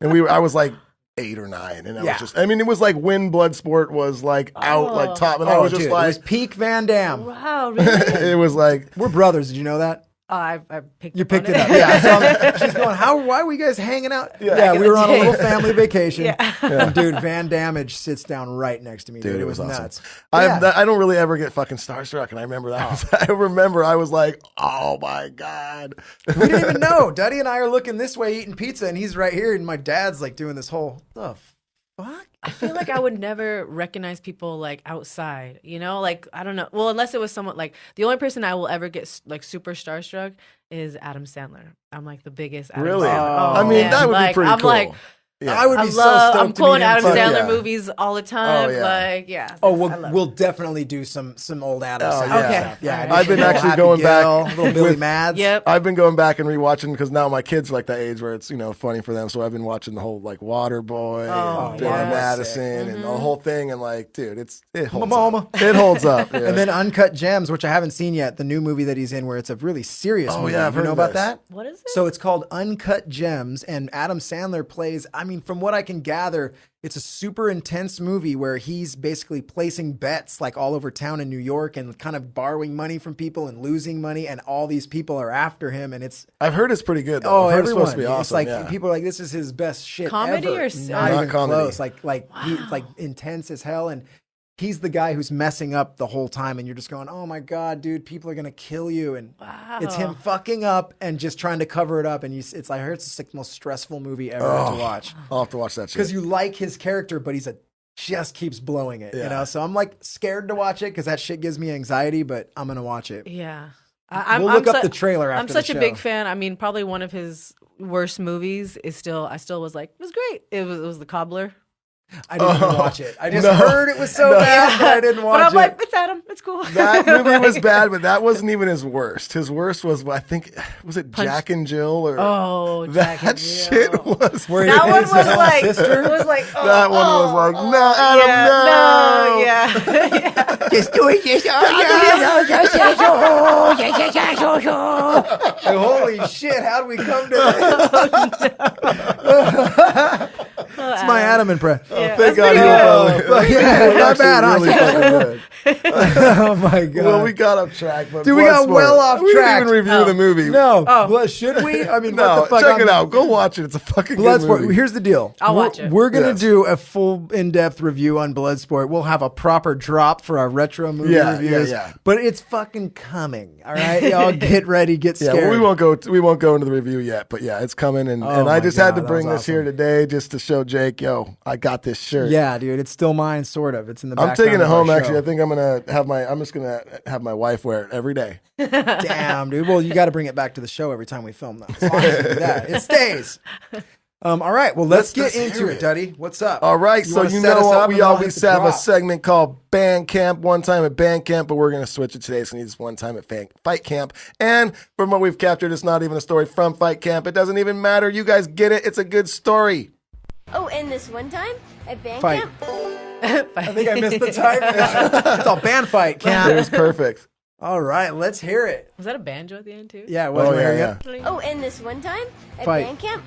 And I was like 8 or 9, and I was just, it was like when Bloodsport was like out, like top, and I was just like, it was peak Van Damme. Wow, really? it was like, We're brothers. Did you know that? I picked You up picked on it up. Yeah. So she's going, why were you guys hanging out? Yeah, we were on a little family vacation. And dude, Van Damme just sits down right next to me. Dude, it was awesome. nuts. I don't really ever get fucking starstruck, and I remember that. I was like, oh my God. We didn't even know. Duddy and I are looking this way eating pizza, and he's right here, and my dad's like doing this whole stuff. Fuck? I feel like I would never recognize people like outside, you know? Like, I don't know. Well, unless it was someone like the only person I will ever get like super starstruck is Adam Sandler. I'm like the biggest Adam Really? Sandler. I mean, that would be pretty I'm cool. like, I would be so stoked I'm to cool meet in him. Adam Fuck Sandler yeah. movies all the time. Oh, yeah. Like, yeah. Oh, I we'll definitely do some old Adam Sandler yeah. Okay. stuff. Yeah, All right. I've been Little actually Happy going back Gil, little Billy with- Mads. Yep. I've been going back and rewatching because now my kids are like that age where it's funny for them. So I've been watching the whole like Waterboy and Billy yeah. Madison and the whole thing, and like, dude, it holds Mama. up. It holds up. Yeah. And then Uncut Gems, which I haven't seen yet, the new movie that he's in where it's a really serious movie. yeah, I've you heard know of about this. that? What is it? So it's called Uncut Gems, and Adam Sandler plays, I mean, from what I can gather, it's a super intense movie where he's basically placing bets like all over town in New York and kind of borrowing money from people and losing money, and all these people are after him, and it's I've heard it's pretty good. Though. I've heard it's everyone. supposed to be awesome. It's like yeah. people are like, this is his best shit Comedy ever. or Not Not even comedy. close. He's like intense as hell, and he's the guy who's messing up the whole time, and you're just going, oh my God, dude, people are gonna kill you, and it's him fucking up and just trying to cover it up, and it's I heard it's the most stressful movie ever to watch I'll have to watch that shit. because you like his character, but just keeps blowing it, you know. So I'm like scared to watch it because that shit gives me anxiety, but I'm gonna watch it. Yeah. We'll look up the trailer after I'm such the a show. big fan. I mean, probably one of his worst movies is I still was like, it was great. It was The Cobbler. I didn't even watch it. I just heard it was so bad, but I didn't watch it. But I'm like, it's Adam. It's cool. That movie was bad, but that wasn't even his worst. His worst was, I think, was it Jack and Jill? Or Oh, that Jack and shit Jill. was. Where That one his was like, sister? it was like, oh, That one was like, no, Adam, yeah, no, yeah. Just doing this. And holy shit, how did we come to this? It's my Adam impression. Yeah, Thank that's God pretty you good. were Yeah, not bad, huh? really fucking good. Oh my god. Well, we got off track, but Dude, we got Bloodsport. well off We track. didn't even review the movie. No. Oh. Well, should we? I mean, No, what the fuck? check it out. Go watch it. It's a fucking good Bloodsport. movie. Here's the deal. I'll watch it. We're gonna Yes. do a full in-depth review on Bloodsport. We'll have a proper drop for our retro movie reviews. Yeah. But it's fucking coming. All right, y'all, get ready, get Yeah, scared. well, we won't go into the review yet, but yeah, it's coming, and Oh I my just God, had to that bring was this here today just to show Jake, yo, I got this shirt. Yeah, dude, it's still mine, sort of. It's in the. I'm taking background it of our home. show. Actually, I think I'm just gonna have my wife wear it every day. Damn, dude. Well, you got to bring it back to the show every time we film, though. So I can do that. It stays. All right. Well, let's get just into hear it, it. Duddy. What's up? All right, so wanna you set us know up what? and We then I'll always hit the have a drop? segment called Band Camp. One time at Band Camp, but we're going to switch it today. It's going to be this one time at Fight Camp. And from what we've captured, it's not even a story from Fight Camp. It doesn't even matter. You guys get it. It's a good story. Oh, and this one time at band Fight. camp, I think I missed the time. It's all band fight, It camp. was perfect. All right, let's hear it. Was that a banjo at the end too? Yeah, it was Oh, there. yeah, Yeah. oh, and this one time at Fight. band camp,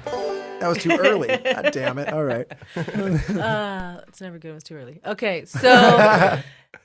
That was too early. God damn it. All right. It's never good. It was too early. Okay, so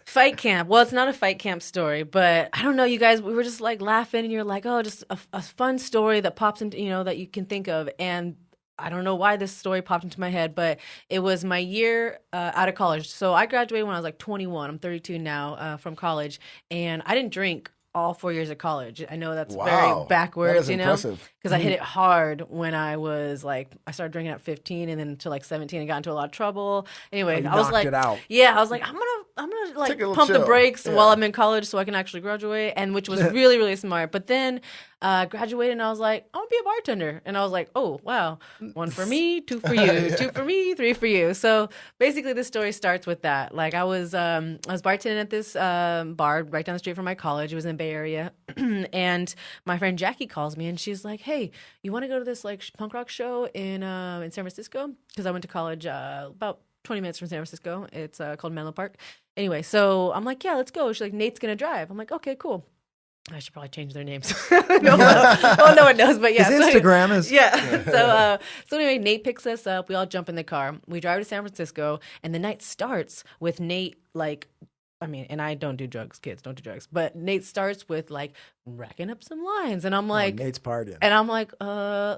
fight camp. Well, it's not a fight camp story, but I don't know, you guys. We were just like laughing, and you're like, oh, just a fun story that pops into, that you can think of. And I don't know why this story popped into my head, but it was my year out of college. So I graduated when I was like 21. I'm 32 now from college, and I didn't drink all 4 years of college. I know that's Wow. very backwards, That is impressive. because I hit it hard when I was like, I started drinking at 15, and then to like 17, I got into a lot of trouble. Anyway, you I was knocked like, it out. yeah, I was like, I'm gonna like Take a little pump the chill. brakes Yeah. while I'm in college so I can actually graduate, and which was really, really smart. But then graduated, and I was like, I want to be a bartender, and I was like, oh wow, 1 for me, 2 for you, 2 for me, 3 for you. So basically, this story starts with that. Like I was bartending at this bar right down the street from my college. It was in the Bay Area, and my friend Jackie calls me, and she's like, hey, you want to go to this like punk rock show in San Francisco? Because I went to college about 20 minutes from San Francisco. It's called Menlo Park. Anyway, so I'm like, yeah, let's go. She's like, Nate's gonna drive. I'm like, okay, cool. I should probably change their names. No one knows, but yeah. His So Instagram is. yeah. So anyway, Nate picks us up. We all jump in the car. We drive to San Francisco, and the night starts with Nate and I don't do drugs, kids don't do drugs, but Nate starts with like racking up some lines, and I'm like, Nate's partying. and I'm like, I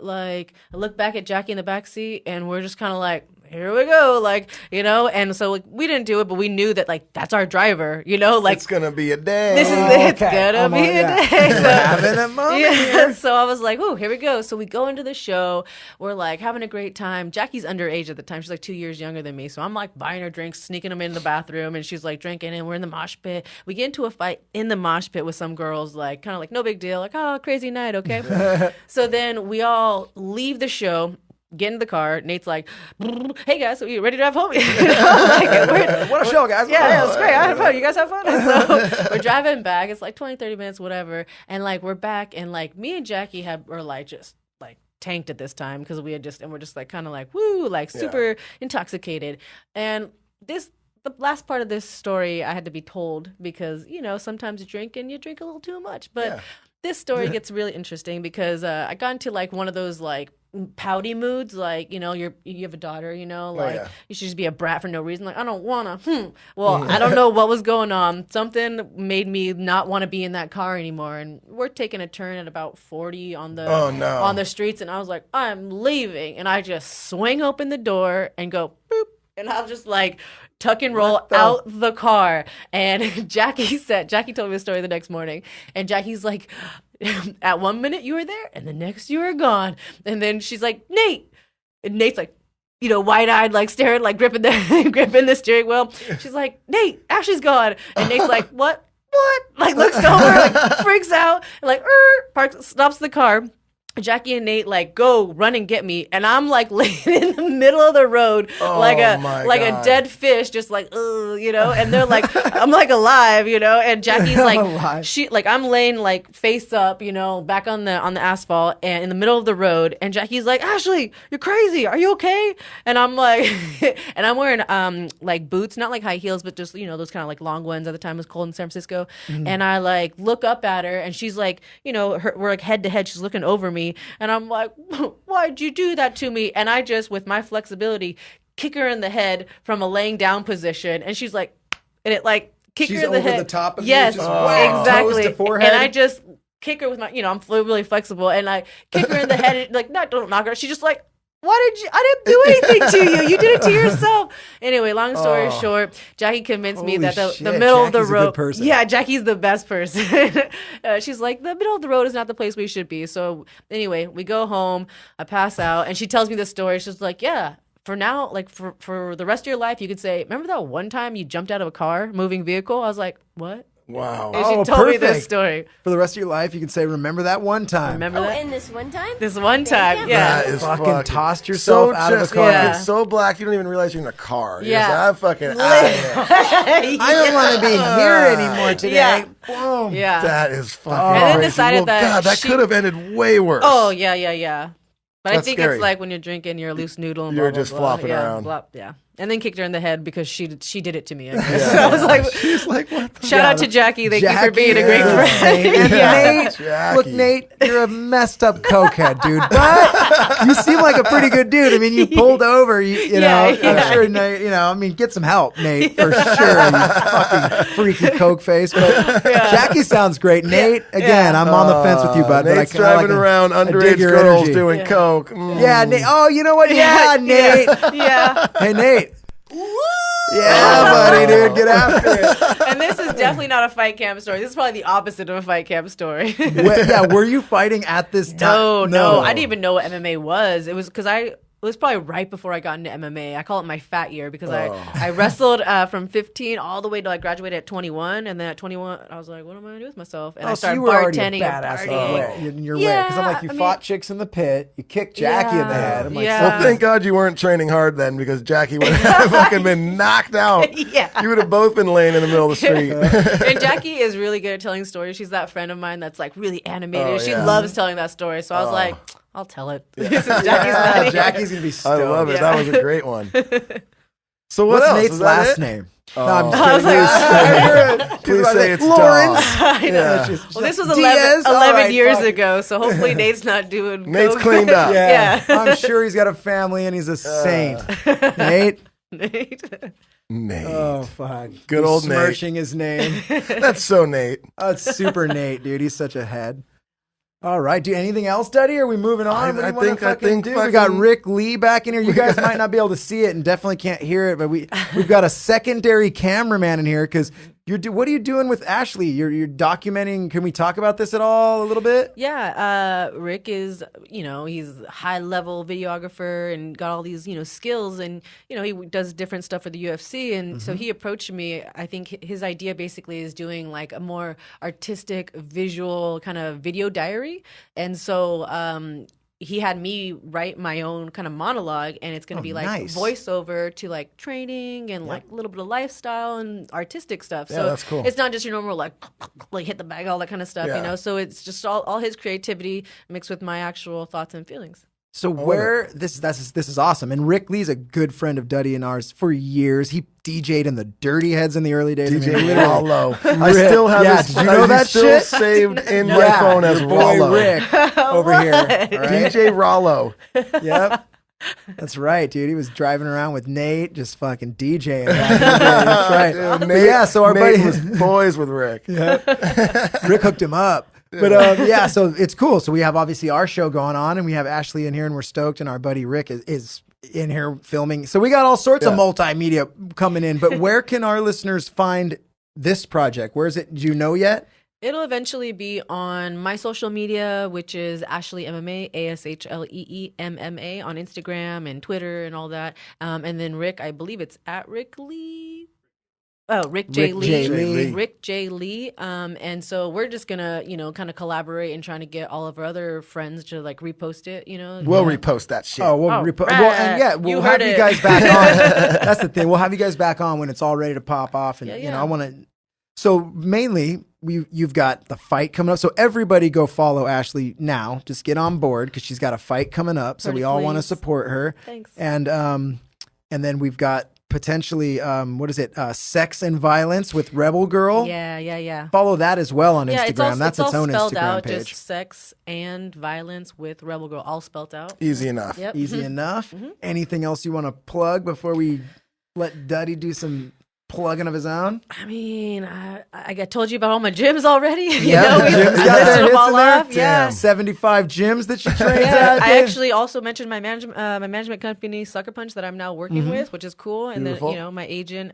look back at Jackie in the back seat, and we're just kind of like, here we go, and so like, we didn't do it, but we knew that like that's our driver, like It's going to be a day. this is it's gonna be a day. So, Having a moment here. so I was like, oh, here we go. So we go into the show. We're like having a great time. Jackie's underage at the time. She's like 2 years younger than me. So I'm like buying her drinks, sneaking them in the bathroom, and she's like drinking, and we're in the mosh pit. We get into a fight in the mosh pit with some girls, like kind of like no big deal, like, oh, crazy night, okay. So then we all leave the show, get in the car. Nate's like, hey guys, so you ready to drive home? What a show, guys. Yeah, it was great. I had fun. You guys have fun? So we're driving back. It's like 20, 30 minutes, whatever. And like we're back, and like me and Jackie were like just like tanked at this time because we're just like kind of like woo, like super intoxicated. And the last part of this story I had to be told because sometimes you drink and you drink a little too much. But this story gets really interesting because I got into like one of those like pouty moods, like you have a daughter, you should just be a brat for no reason, like I don't wanna well I don't know what was going on. Something made me not want to be in that car anymore, and we're taking a turn at about 40 on the streets, and I was like, I'm leaving, and I just swing open the door and go boop, and I'll just like tuck and roll out the car. And Jackie told me the story the next morning, and Jackie's like, at 1 minute you were there and the next you were gone. And then she's like, Nate, and Nate's like, wide-eyed, like staring, like gripping the steering wheel. She's like, Nate, Ashlee's gone. And Nate's like, what? Like looks over, like freaks out, and like stops the car. Jackie and Nate like go run and get me, and I'm like laying in the middle of the road like a dead fish, just like and they're like I'm like alive, and Jackie's like I'm laying like face up, back on the asphalt and in the middle of the road, and Jackie's like, Ashlee, you're crazy, are you okay? And I'm like, and I'm wearing like boots, not like high heels, but just those kind of like long ones. At the time it was cold in San Francisco, and I like look up at her, and she's like, we're like head to head, she's looking over me. And I'm like, why'd you do that to me? And I just, with my flexibility, kick her in the head from a laying down position. And she's like, and it like, kick her in the head. She's over the top of yes, you? Yes, exactly. Toes to forehead. And I just kick her with my, I'm really flexible. And I kick her in the head, and like, don't knock her. She's just like, I didn't do anything to you. You did it to yourself. Anyway, long story short, Jackie convinced me that the middle of the road. Yeah, Jackie's the best person. She's like, the middle of the road is not the place we should be. So anyway, we go home. I pass out, and she tells me the story. She's like, yeah. For now, like for the rest of your life, you could say, remember that one time you jumped out of a car, moving vehicle? I was like, what? Wow. And she told me this story. For the rest of your life, you can say, remember that one time. Remember that? And this one time? This one time, yeah. That is fucking tossed yourself out of a car. It's so black, you don't even realize you're in a car. You're Yeah. just like, I'm fucking out of here. I don't want to be here anymore today. Yeah. Boom. Yeah. That is fucking And then crazy. decided that God, that she- could have ended way worse. Oh, yeah. But I That's think scary. it's like when you're drinking, you're a loose noodle. And You're blah, blah, just blah. flopping Yeah, around. Yeah. And then kicked her in the head because she did it to me. I guess. So I was like, She's like, what the shout out to Jackie. Thank you for being a great is friend. insane. And Yeah. Nate, look, Nate, you're a messed up cokehead, dude. But you seem like a pretty good dude. I mean, you pulled over. You know, Yeah. I'm sure. I mean, get some help, Nate, for sure. You fucking freaky coke face. But Jackie sounds great. Nate, again, I'm on the fence with you, bud. Nate's but I driving around I dig underage your girls energy. doing coke. Mm. Yeah, Nate. Oh, you know what? Yeah, Nate. Yeah. Hey, Nate. Yeah, buddy, dude, get after it. And this is definitely not a fight camp story. This is probably the opposite of a fight camp story. Were you fighting at this time? No. I didn't even know what MMA was. It was because it was probably right before I got into MMA. I call it my fat year because I wrestled from 15 all the way till I graduated at 21. And then at 21, I was like, what am I going to do with myself? And I So started you were already a bartending and badass partying. in your way. Because I'm like, you fought chicks in the pit. You kicked Jackie in the head. I'm like, Yeah. Well, thank God you weren't training hard then, because Jackie would have fucking been knocked out. Yeah. You would have both been laying in the middle of the street. And Jackie is really good at telling stories. She's that friend of mine that's like really animated. Oh, she yeah. loves telling that story. So I was like, I'll tell it. Since Jackie's not here. Jackie's going to be stoked. I love it. Yeah. That was a great one. So what What's else? Nate's Is that last it? name? Oh. No, I'm just I was kidding. like, Please say it's Lawrence. Dom. I know. Yeah. Well, this was Diaz? 11 All right, years fuck. ago, so hopefully Nate's not doing Nate's coke. cleaned up. Yeah. Yeah. I'm sure he's got a family and he's a saint. Nate? Nate. Nate. Oh, fuck. Good old Nate. Smirching his name. That's so Nate. Oh, it's super Nate, dude. He's such a head. All right. Do anything else, Duddy? Are we moving on? I What do you wanna think fucking do? We fucking- got Rick Lee back in here. You guys might not be able to see it and definitely can't hear it, but we've got a secondary cameraman in here because what are you doing with Ashlee? You're documenting. Can we talk about this at all a little bit? Yeah, Rick is, he's a high-level videographer and got all these, skills, and, he does different stuff for the UFC, and so he approached me. I think his idea basically is doing, like, a more artistic, visual kind of video diary, and so he had me write my own kind of monologue, and it's going to be like nice. voiceover to like training and like a little bit of lifestyle and artistic stuff. Yeah, So that's cool. it's not just your normal like hit the bag, all that kind of stuff, Yeah. So it's just all his creativity mixed with my actual thoughts and feelings. So this is awesome. And Rick Lee's a good friend of Duddy and ours for years. He DJ'd in the Dirty Heads in the early days. DJ I mean, Rollo. I Rick. still have Yeah, his. did you know that he's still shit? saved in my phone as your boy Rollo. Rick over here. All right? DJ Rollo. Yep. That's right, dude. He was driving around with Nate, just fucking DJing. Back in the day. That's right. Dude, But Nate, yeah, so our Nate buddy was boys with Rick. Rick hooked him up. But yeah, so it's cool. So we have obviously our show going on, and we have Ashlee in here, and we're stoked, and our buddy Rick is in here filming. So we got all sorts of multimedia coming in. But where can our listeners find this project? Where is it? Do you know yet? It'll eventually be on my social media, which is Ashlee MMA, ASHLEE MMA on Instagram and Twitter and all that. And then Rick, I believe it's at Rick Lee. Oh, Rick J. Lee. Lee. Rick J. Lee. And so we're just gonna, kind of collaborate and trying to get all of our other friends to like repost it, We'll repost that shit. Oh, we'll Oh, repo- right. well, and yeah, we'll You have heard you it. guys back on. That's the thing. We'll have you guys back on when it's all ready to pop off. And Yeah. I want to. So mainly, you've got the fight coming up. So everybody go follow Ashlee now. Just get on board because she's got a fight coming up. So Pretty we all want to please. support her. Thanks. And then we've got potentially Sex and Violence with Rebel Girl. Yeah. Follow that as well on Yeah, Instagram. That's its own spelled Instagram out, page. Just Sex and Violence with Rebel Girl, all spelled out. Easy enough. Yep. Easy enough. Anything else you want to plug before we let Duddy do some plugging of his own? I mean, I told you about all my gyms already. Yeah, the we gym's got listed their them hits all in there. off. Yeah. 75 gyms that she trains Yeah, at. I dude. actually also mentioned my management company, Sucker Punch, that I'm now working with, which is cool. And Beautiful. then, my agent,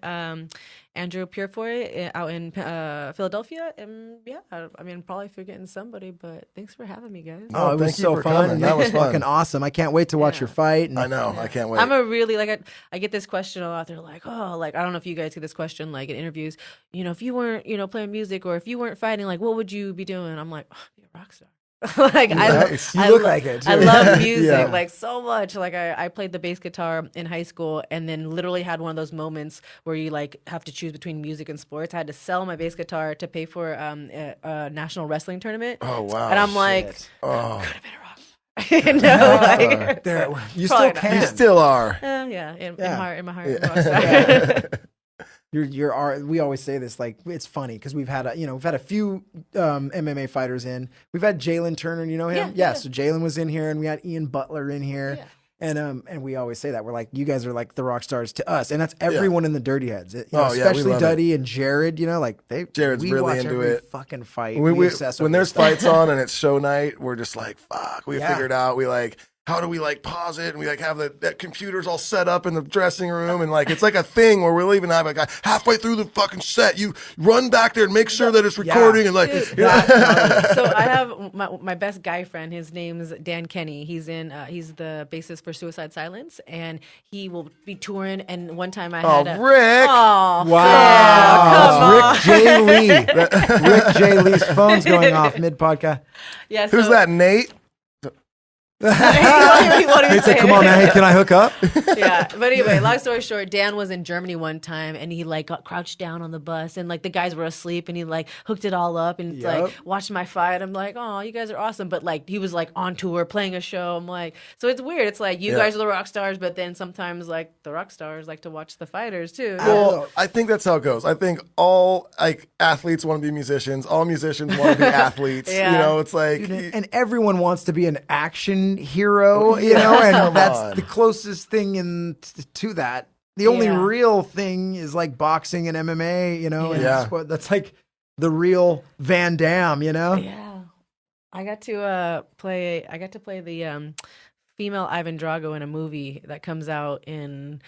Andrew Purefoy, out in Philadelphia. And yeah, I mean, probably forgetting somebody, but thanks for having me, guys. Oh, it was thank you so for fun. coming. That was fun. Fucking awesome. I can't wait to watch your fight. And I know. I can't wait. I'm a really I get this question a lot. They're like, oh, like I don't know if you guys get this question like in interviews. If you weren't playing music or if you weren't fighting, like what would you be doing? I'm like, be a rock star. Like Nice. You look like it, too. I love music Yeah. like so much. Like I played the bass guitar in high school and then literally had one of those moments where you like have to choose between music and sports. I had to sell my bass guitar to pay for a national wrestling tournament. Oh, wow. And I'm like, Oh, like there, you Probably still not. can. you still are. yeah, in my heart. Yeah. We always say this, like it's funny because we've had a few MMA fighters in. We've had Jalen Turner, you know him? Yeah. So Jalen was in here, and we had Ian Butler in here. Yeah. And we always say that we're like, you guys are like the rock stars to us, and that's everyone in the Dirty Heads. Oh, yeah, we Especially love Duddy and Jared. Like Jared's we really watch into every it. Fucking fight. We obsess when over there's this stuff. fights on and it's show night, we're just like, fuck. We Yeah. figured out. We like, how do we like pause it? And we like have that computers all set up in the dressing room. And like, it's like a thing where we'll even have a guy halfway through the fucking set. You run back there and make sure that it's recording. And like, Dude, you know? so I have my best guy friend. His name's Dan Kenny. He's the bassist for Suicide Silence, and he will be touring. And one time I had Rick. Oh, Wow. come on. Rick J. Lee. Rick J. Lee's phone's going off mid podcast. Yeah, Who's so- that, Nate? What do you He said, say? "Come on, man. Hey, can I hook up?" Yeah, but anyway, long story short, Dan was in Germany one time and he like got crouched down on the bus and like the guys were asleep and he like hooked it all up and like watched my fight. I'm like, oh, you guys are awesome, but like he was like on tour playing a show. I'm like, so it's weird. It's like you guys are the rock stars, but then sometimes like the rock stars like to watch the fighters too. Well, I think that's how it goes. I think all like athletes want to be musicians. All musicians want to be athletes. Yeah. You know, it's like And everyone wants to be an action hero, and Come that's on. the closest thing to that. The only Yeah. real thing is like boxing and MMA, and Yeah. sport. That's like the real Van Damme, Yeah, I got to play the female Ivan Drago in a movie that comes out in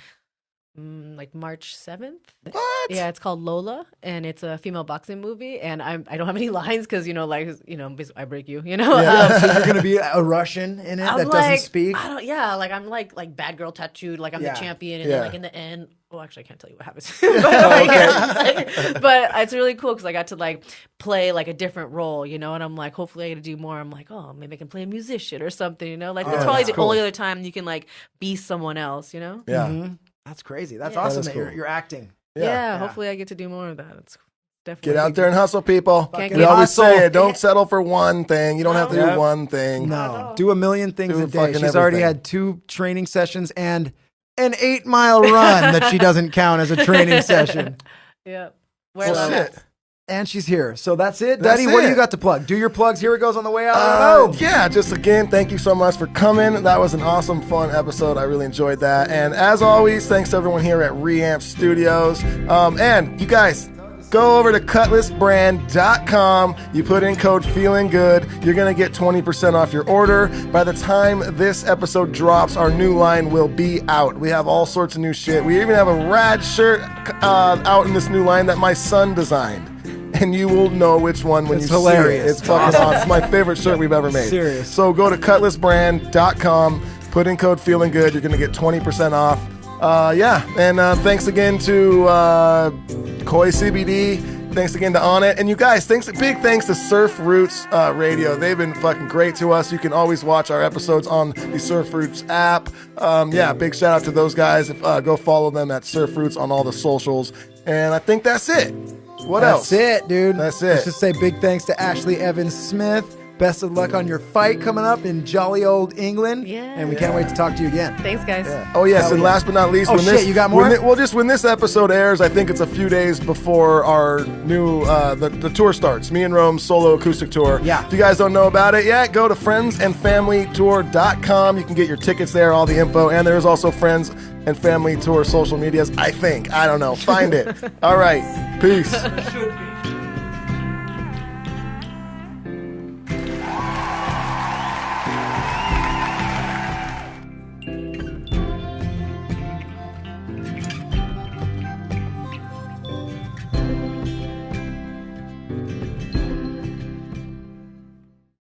like March 7th. what? Yeah, it's called Lola, and it's a female boxing movie. And I don't have any lines because I break you. So you're gonna be a Russian in it I'm that like, doesn't speak. I'm like bad girl tattooed, like I'm Yeah. the champion, and Yeah. then like in the end, well, actually I can't tell you what happens, but it's really cool because I got to like play like a different role, and I'm like, hopefully I get to do more. I'm like, oh, maybe I can play a musician or something, like that's probably that's the cool. only other time you can like be someone else, Yeah. That's crazy. That's Yeah. awesome That that is cool. you're acting. Yeah, hopefully I get to do more of that. It's definitely Get out there and hustle, people. Can't We get always hustle. say it. Don't settle for one thing. You don't have to Yep. do one thing. No, do a million things Do a day. fucking She's already everything. had 2 training sessions and an 8-mile run that she doesn't count as a training session. Yeah. Well, Where shit. And she's here. So that's it. That's Daddy, what do it. you got to plug? Do your plugs. Here it goes on the way out. Boom. Yeah, just again, thank you so much for coming. That was an awesome, fun episode. I really enjoyed that. And as always, thanks to everyone here at Reamp Studios. And you guys, go over to cutlassbrand.com. You put in code Feeling Good. You're going to get 20% off your order. By the time this episode drops, our new line will be out. We have all sorts of new shit. We even have a rad shirt out in this new line that my son designed. And you will know which one when It's you hilarious. see it. It's fucking awesome. It's my favorite shirt we've ever made. Serious. So go to cutlassbrand.com, put in code Feeling Good. You're going to get 20% off. And thanks again to Koi CBD. Thanks again to On It. And you guys, big thanks to Surf Roots Radio. They've been fucking great to us. You can always watch our episodes on the Surf Roots app. Big shout out to those guys. Go follow them at Surf Roots on all the socials. And I think that's it. What else? That's it, dude. That's it. Let's just say big thanks to Ashlee Evans-Smith. Best of luck on your fight coming up in jolly old England. Yeah. And we can't wait to talk to you again. Thanks, guys. Yeah. Oh, yes, and last but not least, you got more? When this episode airs, I think it's a few days before our new the tour starts. Me and Rome's solo acoustic tour. Yeah. If you guys don't know about it yet, go to friendsandfamilytour.com. You can get your tickets there, all the info, and there's also Friends and Family Tour social medias. I think. I don't know. Find it. All right. Peace.